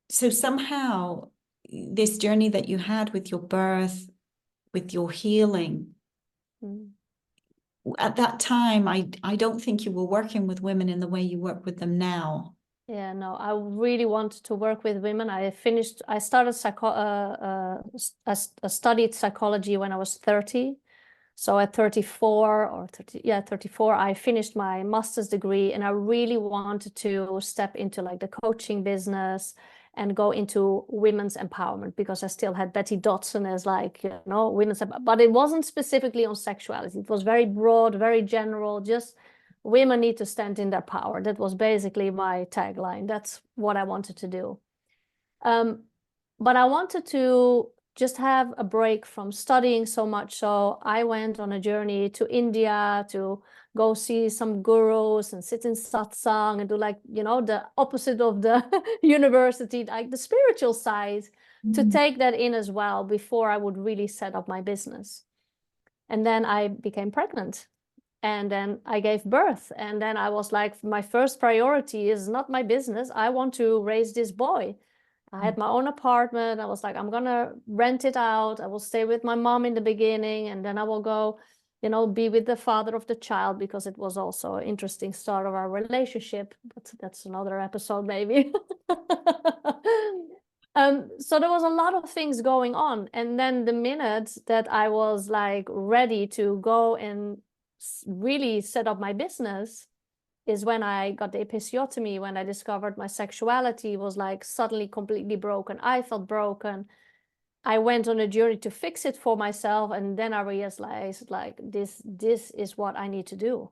somehow this journey that you had with your birth, with your healing, at that time, I don't think you were working with women in the way you work with them now. Yeah, no, I really wanted to work with women. I studied psychology when I was 30. So at 34 or 30, yeah, 34, I finished my master's degree, and I really wanted to step into like the coaching business and go into women's empowerment, because I still had Betty Dodson as like, you know, but it wasn't specifically on sexuality. It was very broad, very general, just women need to stand in their power. That was basically my tagline. That's what I wanted to do. But I wanted to just have a break from studying so much. So I went on a journey to India to go see some gurus and sit in satsang and do like, you know, the opposite of the university, like the spiritual side, to take that in as well before I would really set up my business. And then I became pregnant. And then I gave birth. And then I was like, my first priority is not my business. I want to raise this boy. I had my own apartment. I was like, I'm going to rent it out. I will stay with my mom in the beginning. And then I will go, you know, be with the father of the child, because it was also an interesting start of our relationship. But that's another episode, maybe. So there was a lot of things going on. And then the minute that I was like ready to go and really set up my business is when I got the episiotomy, when I discovered my sexuality was like suddenly completely broken. I felt broken. I went on a journey to fix it for myself. And then I realized like this is what I need to do.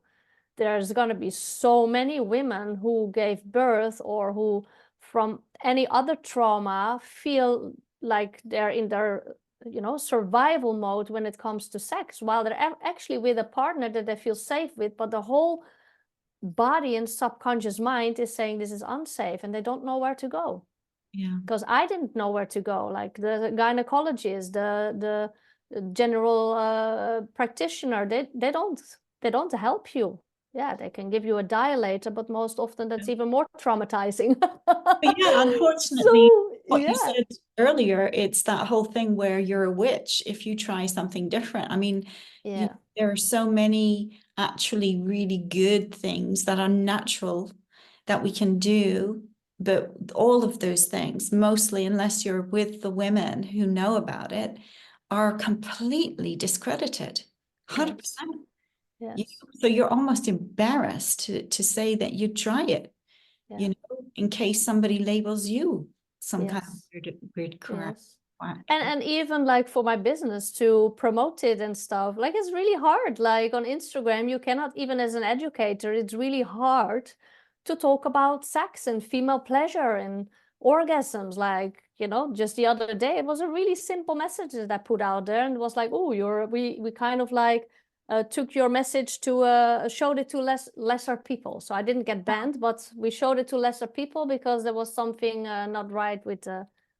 There's going to be so many women who gave birth or who from any other trauma feel like they're in their, you know, survival mode when it comes to sex, while they're actually with a partner that they feel safe with, but the whole body and subconscious mind is saying this is unsafe, and they don't know where to go. Yeah. Because I didn't know where to go. Like the gynecologist, the general practitioner, they don't help you. Yeah, they can give you a dilator, but most often that's even more traumatizing. But yeah, unfortunately, So, what you yeah. said earlier, it's that whole thing where you're a witch if you try something different. I mean, Yeah. you know, there are so many actually really good things that are natural that we can do, but all of those things, mostly unless you're with the women who know about it, are completely discredited. 100%. Yes. So you're almost embarrassed to say that you try it, Yeah. you know, in case somebody labels you some kind of Yes. weird crap. Yes. Quack. And even like for my business to promote it and stuff, like it's really hard. Like on Instagram, you cannot, even as an educator, it's really hard to talk about sex and female pleasure and orgasms. Like, you know, just the other day, it was a really simple message that I put out there, and it was like, oh, we kind of like took your message to showed it to lesser people. So I didn't get banned, but we showed it to lesser people because there was something not right with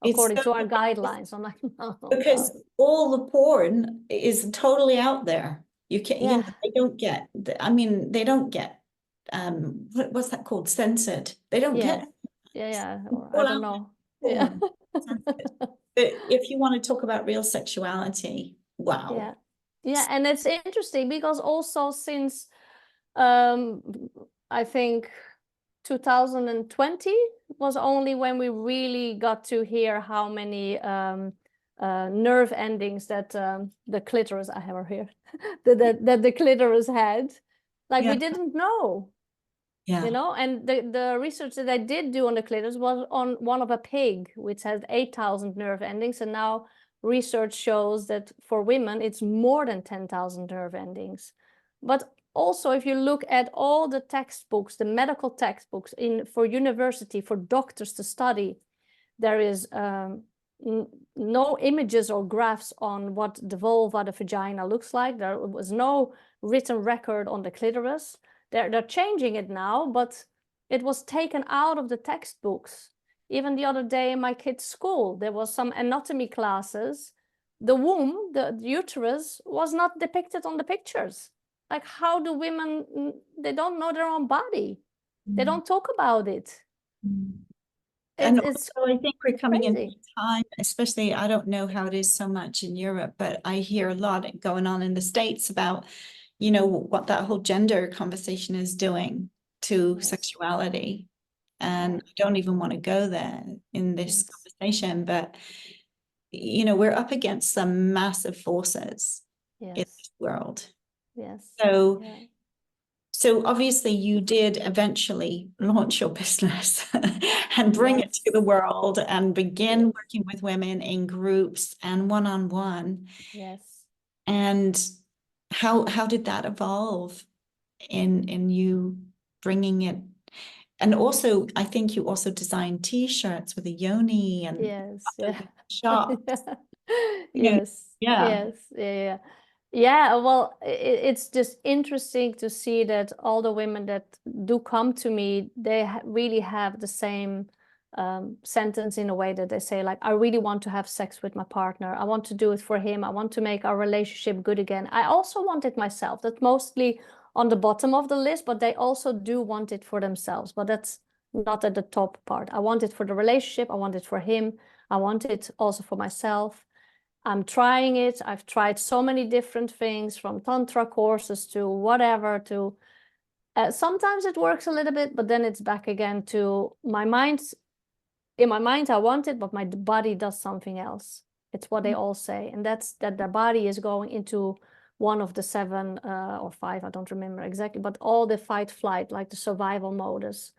according to our guidelines. I'm like, oh, because God. all the porn is totally out there. You can't, you know, they don't get, I mean, they don't get, what's that called? Censored. They don't get Or I all don't out know. there. Yeah. But if you want to talk about real sexuality, wow. Yeah, and it's interesting because also since um I think 2020 was only when we really got to hear how many nerve endings that the clitoris, I have her here, that the clitoris had. Like Yeah. we didn't know. Yeah. You know, and the research that I did do on the clitoris was on one of a pig, which has 8,000 nerve endings. And now research shows that for women, it's more than 10,000 nerve endings. But also, if you look at all the textbooks, the medical textbooks for university, for doctors to study, there is no images or graphs on what the vulva, the vagina looks like. There was no written record on the clitoris. They're changing it now, but it was taken out of the textbooks. Even the other day in my kids' school, there was some anatomy classes. The womb, the uterus, was not depicted on the pictures. like, how do women, they don't know their own body. They don't talk about it. And It's also, I think we're coming into crazy. time, especially, I don't know how it is so much in Europe, but I hear a lot going on in the States about, you know, what that whole gender conversation is doing to Yes. sexuality. And I don't even want to go there in this conversation, but, you know, we're up against some massive forces in this world. Yes. So, Yeah. so obviously you did eventually launch your business and bring it to the world and begin working with women in groups and one-on-one. Yes. And how did that evolve in you bringing it? And also, I think you also designed T-shirts with a Yoni and Yes. Yeah. shop. Yes. Yeah. Yes. Yeah. Yeah. Well, it's just interesting to see that all the women that do come to me, they really have the same sentence in a way that they say, like, I really want to have sex with my partner. I want to do it for him. I want to make our relationship good again. I also want it myself. That's mostly on the bottom of the list, but they also do want it for themselves. But that's not at the top part. I want it for the relationship. I want it for him. I want it also for myself. I'm trying it. I've tried so many different things, from tantra courses to whatever, to sometimes it works a little bit, but then it's back again to my mind. In my mind, I want it, but my body does something else. It's what they all say. And that's that their body is going into one of the 7 or 5, I don't remember exactly, but all the fight, flight, like the survival modus.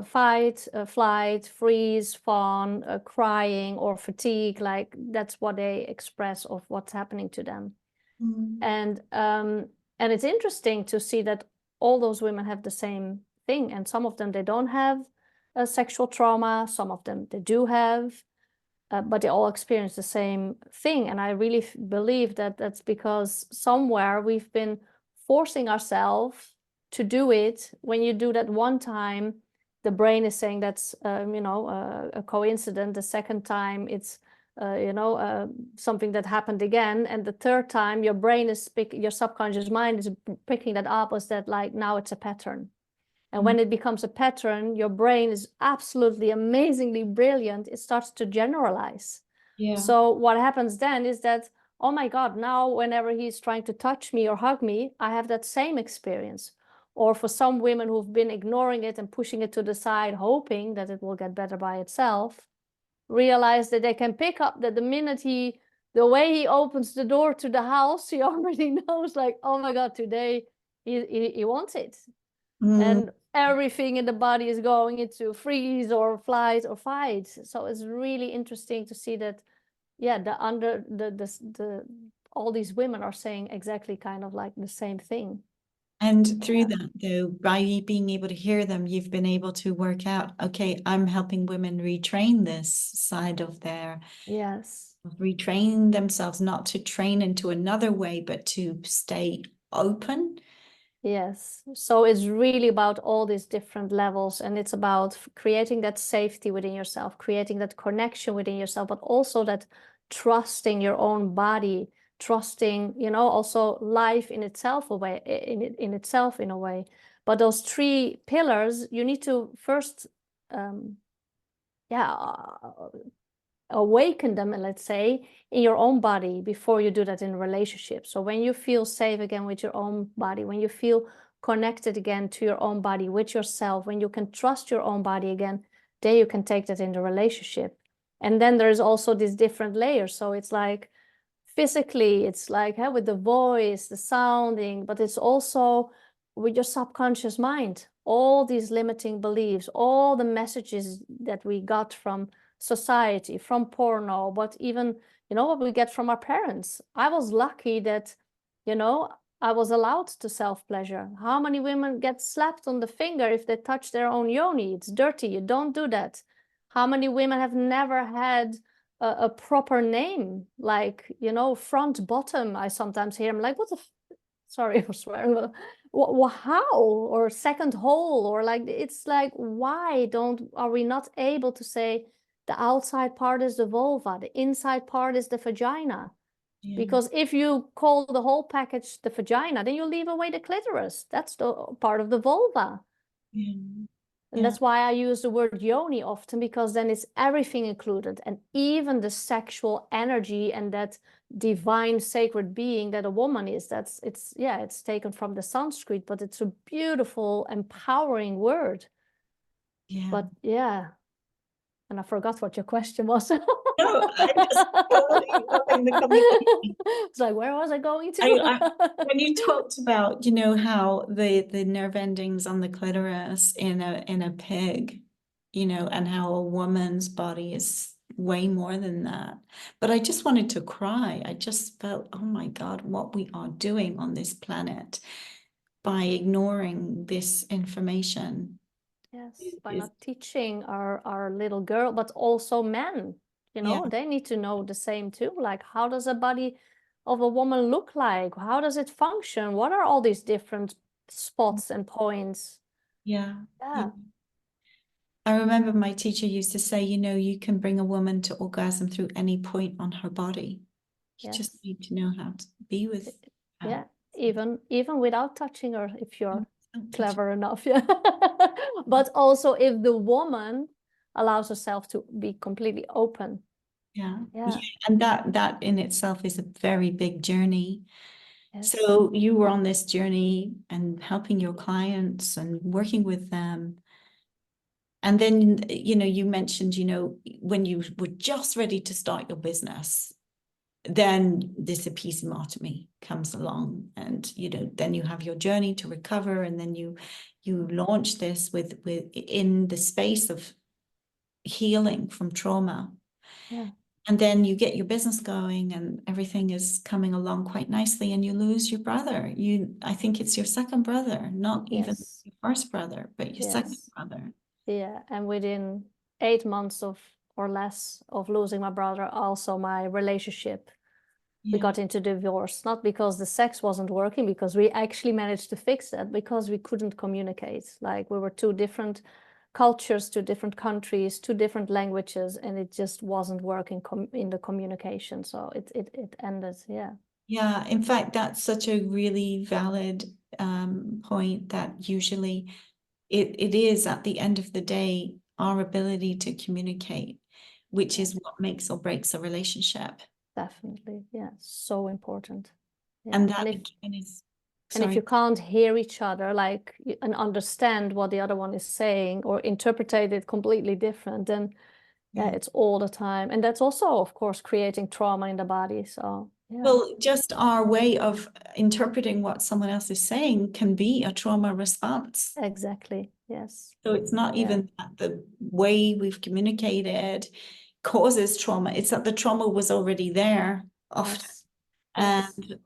Fight, flight, freeze, fawn, crying, or fatigue. Like, that's what they express of what's happening to them. And it's interesting to see that all those women have the same thing, and some of them, they don't have a sexual trauma, some of them they do have, but they all experience the same thing. And I really believe that that's because somewhere we've been forcing ourselves to do it. When you do that one time, the brain is saying that's a coincidence. The second time, it's something that happened again, and the third time, your brain is your subconscious mind is picking that up as that, like, now it's a pattern. And when it becomes a pattern, your brain is absolutely amazingly brilliant. It starts to generalize. Yeah. So what happens then is that, oh my God, now whenever he's trying to touch me or hug me, I have that same experience. Or for some women who've been ignoring it and pushing it to the side, hoping that it will get better by itself, realize that they can pick up that the minute the way he opens the door to the house, he already knows, like, oh my God, today he wants it. And everything in the body is going into freeze or flight or fight. So it's really interesting to see that, yeah, all these women are saying exactly kind of like the same thing. And through that, though, by being able to hear them, you've been able to work out, okay, I'm helping women retrain this side of retrain themselves, not to train into another way, but to stay open. Yes. So it's really about all these different levels, and it's about creating that safety within yourself, creating that connection within yourself, but also that trusting your own body, trusting, also life in itself in itself in a way. But those 3 pillars, you need to first, awaken them, let's say, in your own body before you do that in a relationship. So when you feel safe again with your own body, when you feel connected again to your own body, with yourself, when you can trust your own body again, then you can take that in the relationship. And then there's also these different layers. So it's like physically, it's like with the voice, the sounding, but it's also with your subconscious mind, all these limiting beliefs, all the messages that we got from society, from porno, but even, what we get from our parents. I was lucky that, I was allowed to self-pleasure. How many women get slapped on the finger if they touch their own yoni? It's dirty, you don't do that. How many women have never had a proper name, like, front, bottom? I sometimes hear, I'm like, what the sorry for swearing, but how? Or second hole, or like, it's like, why are we not able to say the outside part is the vulva, the inside part is the vagina? Yeah. Because if you call the whole package the vagina, then you leave away the clitoris. That's the part of the vulva. Yeah. And that's why I use the word Yoni often, because then it's everything included, and even the sexual energy and that divine sacred being that a woman is. It's taken from the Sanskrit, but it's a beautiful, empowering word. Yeah. But yeah, and I forgot what your question was. No, I'm just totally loving the conversation. It's like, where was I going to? When you talked about, how the nerve endings on the clitoris in a pig, and how a woman's body is way more than that. But I just wanted to cry. I just felt, oh my God, what we are doing on this planet by ignoring this information. Yes, by not teaching our little girl, but also men, they need to know the same too. Like, how does a body of a woman look like? How does it function? What are all these different spots and points? Yeah. Yeah. I remember my teacher used to say, you can bring a woman to orgasm through any point on her body. You just need to know how to be with her. Yeah, even without touching her, if you're clever enough. Yeah. But also if the woman allows herself to be completely open. Yeah. Yeah. And that in itself is a very big journey. Yes. So you were on this journey and helping your clients and working with them. And then, you mentioned, when you were just ready to start your business, then this episiotomy comes along, and, then you have your journey to recover, and then you launch this with in the space of healing from trauma. Yeah. And then you get your business going and everything is coming along quite nicely, and you lose your brother. I think it's your second brother, not even your first brother, but your second brother. Yeah, and within 8 months or less of losing my brother, also my relationship, we got into divorce, not because the sex wasn't working, because we actually managed to fix that, because we couldn't communicate. Like, we were two different cultures, two different countries, two different languages, and it just wasn't working in the communication. So it ended. Yeah. Yeah, in fact, that's such a really valid point, that usually it is, at the end of the day, our ability to communicate, which is what makes or breaks a relationship. Definitely. Yeah. So important. Yeah. And that again is, and if you can't hear each other, like, and understand what the other one is saying, or interpret it completely different, then it's all the time. And that's also, of course, creating trauma in the body. So well, just our way of interpreting what someone else is saying can be a trauma response. Exactly. Yes. So it's not even that the way we've communicated causes trauma. It's that the trauma was already there often. And,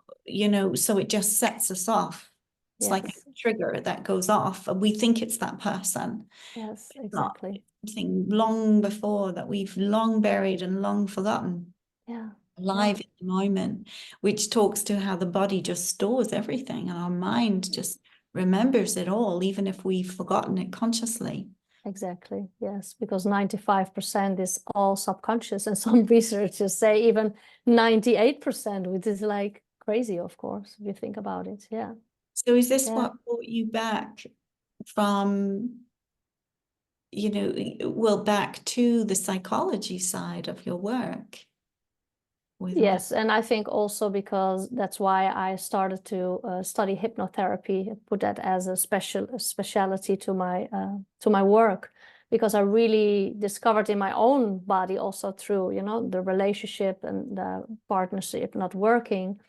so it just sets us off. It's like a trigger that goes off, and we think it's that person. Yes, exactly. Something long before that we've long buried and long forgotten. Yeah. Alive in the moment, which talks to how the body just stores everything, and our mind just remembers it all, even if we've forgotten it consciously. Exactly. Yes, because 95% is all subconscious, and some researchers say even 98%, which is like crazy, of course, if you think about it. Yeah. So is this what brought you back from, back to the psychology side of your work? Yes, and I think also because that's why I started to study hypnotherapy, put that as a specialty to my work, because I really discovered in my own body, also through the relationship and the partnership not working,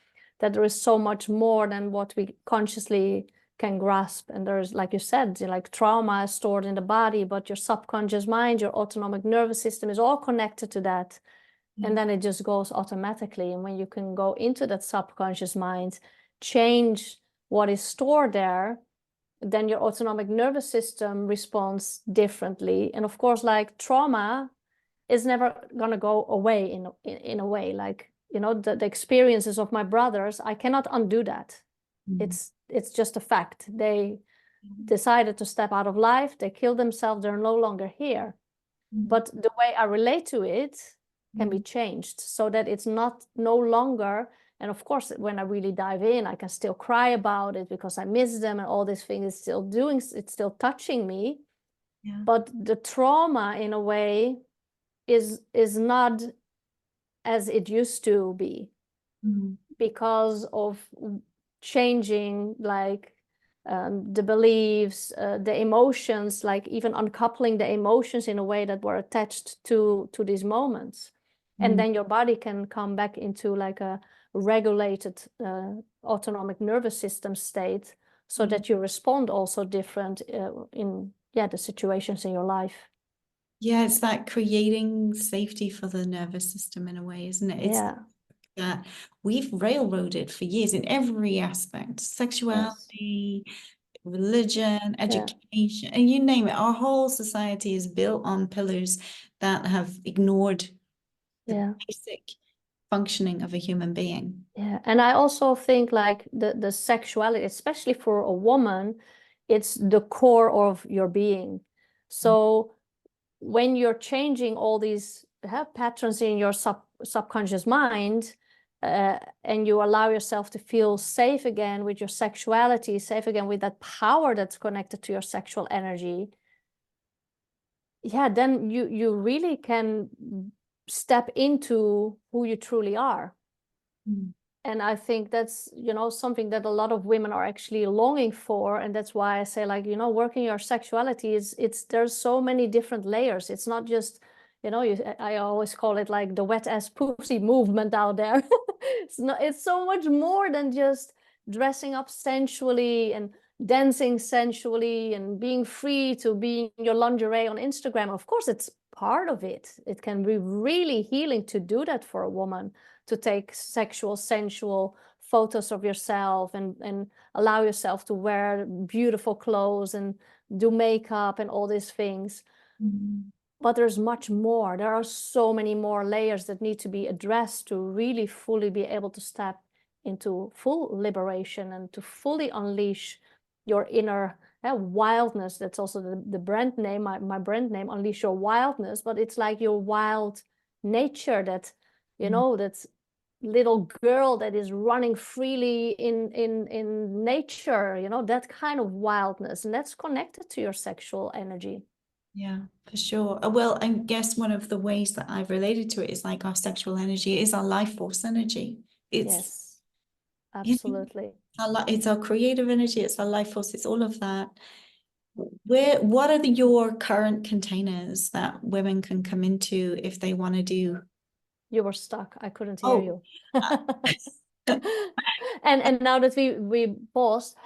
that there is so much more than what we consciously can grasp. And there's, like you said, like, trauma is stored in the body, but your subconscious mind, your autonomic nervous system is all connected to that. And then it just goes automatically. And when you can go into that subconscious mind, change what is stored there, then your autonomic nervous system responds differently. And of course, like, trauma is never going to go away in a way. Like, the experiences of my brothers, I cannot undo that. It's just a fact. They decided to step out of life. They killed themselves. They're no longer here. But the way I relate to it can be changed, so that it's no longer. And of course, when I really dive in, I can still cry about it because I miss them, and all these things it's still touching me. Yeah. But the trauma, in a way, is not as it used to be, because of changing, like, the beliefs, the emotions, like even uncoupling the emotions in a way that were attached to these moments. And then your body can come back into like a regulated autonomic nervous system state, so that you respond also different in the situations in your life. Yeah, it's that creating safety for the nervous system in a way, isn't it? It's that we've railroaded for years in every aspect: sexuality, religion, education, and you name it. Our whole society is built on pillars that have ignored the basic functioning of a human being. Yeah, and I also think like the sexuality, especially for a woman, it's the core of your being. So when you're changing all these patterns in your subconscious mind, and you allow yourself to feel safe again with your sexuality, safe again with that power that's connected to your sexual energy, then you really can step into who you truly are. And I think that's, something that a lot of women are actually longing for. And that's why I say, like, working your sexuality there's so many different layers. It's not just, I always call it like the wet ass pussy movement out there. It's so much more than just dressing up sensually and dancing sensually and being free to be in your lingerie on Instagram. Of course, it's part of it. It can be really healing to do that for a woman, to take sexual, sensual photos of yourself and allow yourself to wear beautiful clothes and do makeup and all these things. But there's much more. There are so many more layers that need to be addressed to really fully be able to step into full liberation and to fully unleash your inner wildness. That's also the brand name, my brand name, Unleash Your Wildness. But it's like your wild nature, that, that's little girl that is running freely in nature, that kind of wildness, and that's connected to your sexual energy. Yeah, for sure. Well, I guess one of the ways that I've related to it is like our sexual energy is our life force energy. Yes, absolutely. It's our creative energy, it's our life force, it's all of that. What are your current containers that women can come into if they want to do? You were stuck. I couldn't hear you. And now that we paused,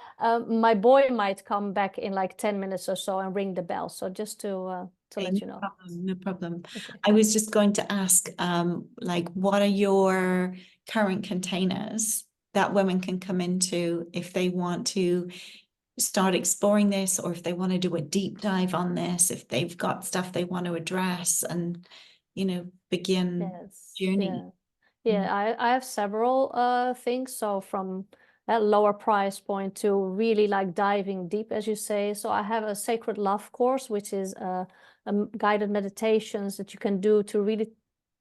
my boy might come back in like 10 minutes or so and ring the bell. So just to let you know. No problem. Okay. I was just going to ask, like, what are your current containers that women can come into if they want to start exploring this, or if they want to do a deep dive on this, if they've got stuff they want to address and, begin journey? Yeah, I have several things. So from a lower price point to really like diving deep, as you say. So I have a Sacred Love course, which is guided meditations that you can do to really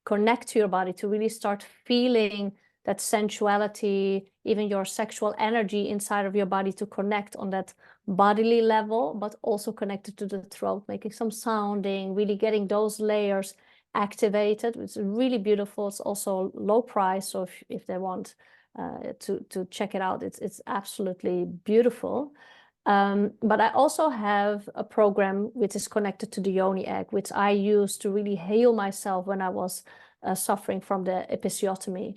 connect to your body, to really start feeling that sensuality, even your sexual energy inside of your body, to connect on that bodily level, but also connected to the throat, making some sounding, really getting those layers activated. It's really beautiful. It's also low price, so if they want to check it out, it's absolutely beautiful. But I also have a program which is connected to the Yoni egg, which I used to really heal myself when I was suffering from the episiotomy.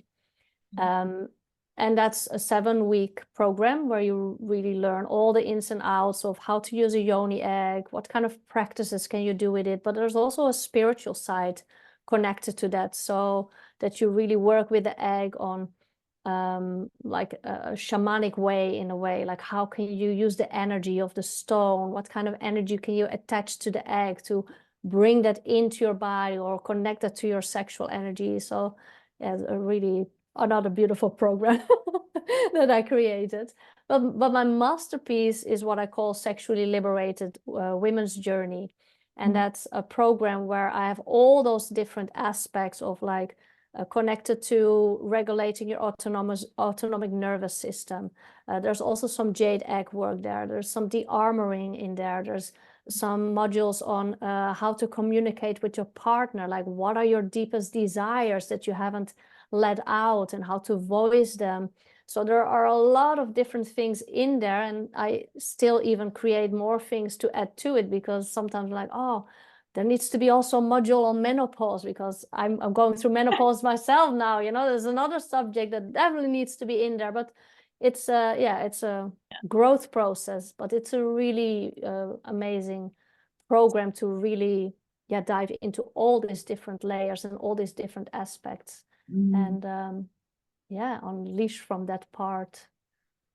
And that's a 7-week program where you really learn all the ins and outs of how to use a Yoni egg, what kind of practices can you do with it. But there's also a spiritual side connected to that, so that you really work with the egg on like a shamanic way, in a way, like how can you use the energy of the stone, what kind of energy can you attach to the egg to bring that into your body or connect that to your sexual energy. So yeah, a really another beautiful program that I created. But my masterpiece is what I call Sexually Liberated Women's Journey. And that's a program where I have all those different aspects of like connected to regulating your autonomic nervous system. There's also some jade egg work there. There's some de-armoring in there. There's some modules on how to communicate with your partner, like what are your deepest desires that you haven't let out and how to voice them. So there are a lot of different things in there, and I still even create more things to add to it, because sometimes like, oh, there needs to be also a module on menopause, because I'm going through menopause myself now, you know. There's another subject that definitely needs to be in there, but it's it's a growth process, but it's a really amazing program to really dive into all these different layers and all these different aspects. And unleash from that part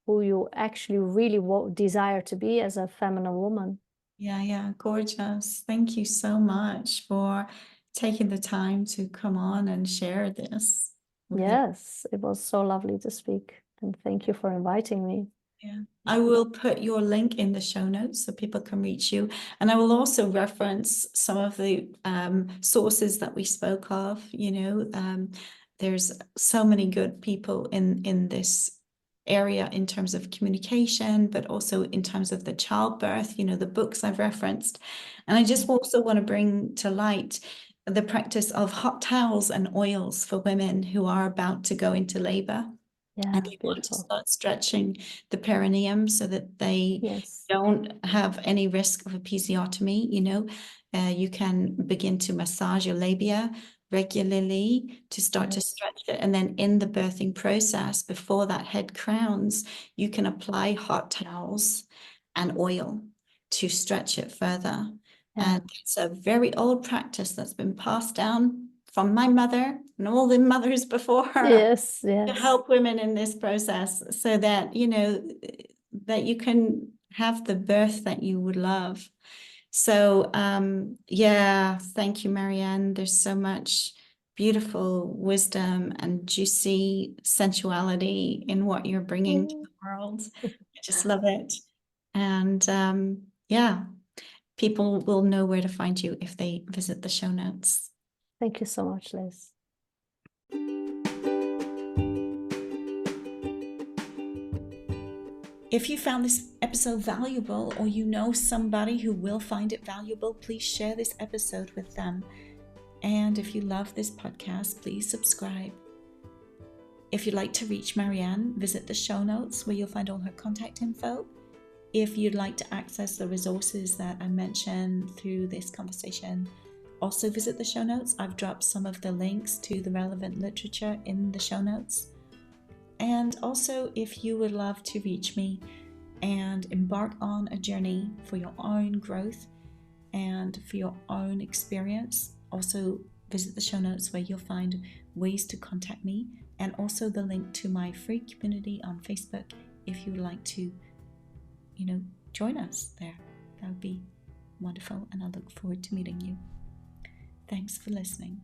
who you actually really desire to be as a feminine woman. Yeah, gorgeous. Thank you so much for taking the time to come on and share this. Yes, it was so lovely to speak, and thank you for inviting me. Yeah, I will put your link in the show notes so people can reach you. And I will also reference some of the sources that we spoke of. You know, there's so many good people in this area in terms of communication, but also in terms of the childbirth, you know, the books I've referenced. And I just also want to bring to light the practice of hot towels and oils for women who are about to go into labor. Yeah, And you want to start stretching the perineum so that they don't have any risk of episiotomy. You know, you can begin to massage your labia regularly to start to stretch it. And then in the birthing process, before that head crowns, you can apply hot towels and oil to stretch it further. And it's a very old practice that's been passed down from my mother and all the mothers before her to help women in this process, so that, you know, that you can have the birth that you would love. So thank you, Marianne. There's so much beautiful wisdom and juicy sensuality in what you're bringing to the world. I just love it. And people will know where to find you if they visit the show notes. Thank you so much, Liz. If you found this episode valuable, or you know somebody who will find it valuable, please share this episode with them. And if you love this podcast, please subscribe. If you'd like to reach Marianne, visit the show notes where you'll find all her contact info. If you'd like to access the resources that I mentioned through this conversation, also visit the show notes. I've dropped some of the links to the relevant literature in the show notes. And also, if you would love to reach me and embark on a journey for your own growth and for your own experience, also visit the show notes where you'll find ways to contact me, and also the link to my free community on Facebook if you would like to, you know, join us there. That would be wonderful, and I look forward to meeting you. Thanks for listening.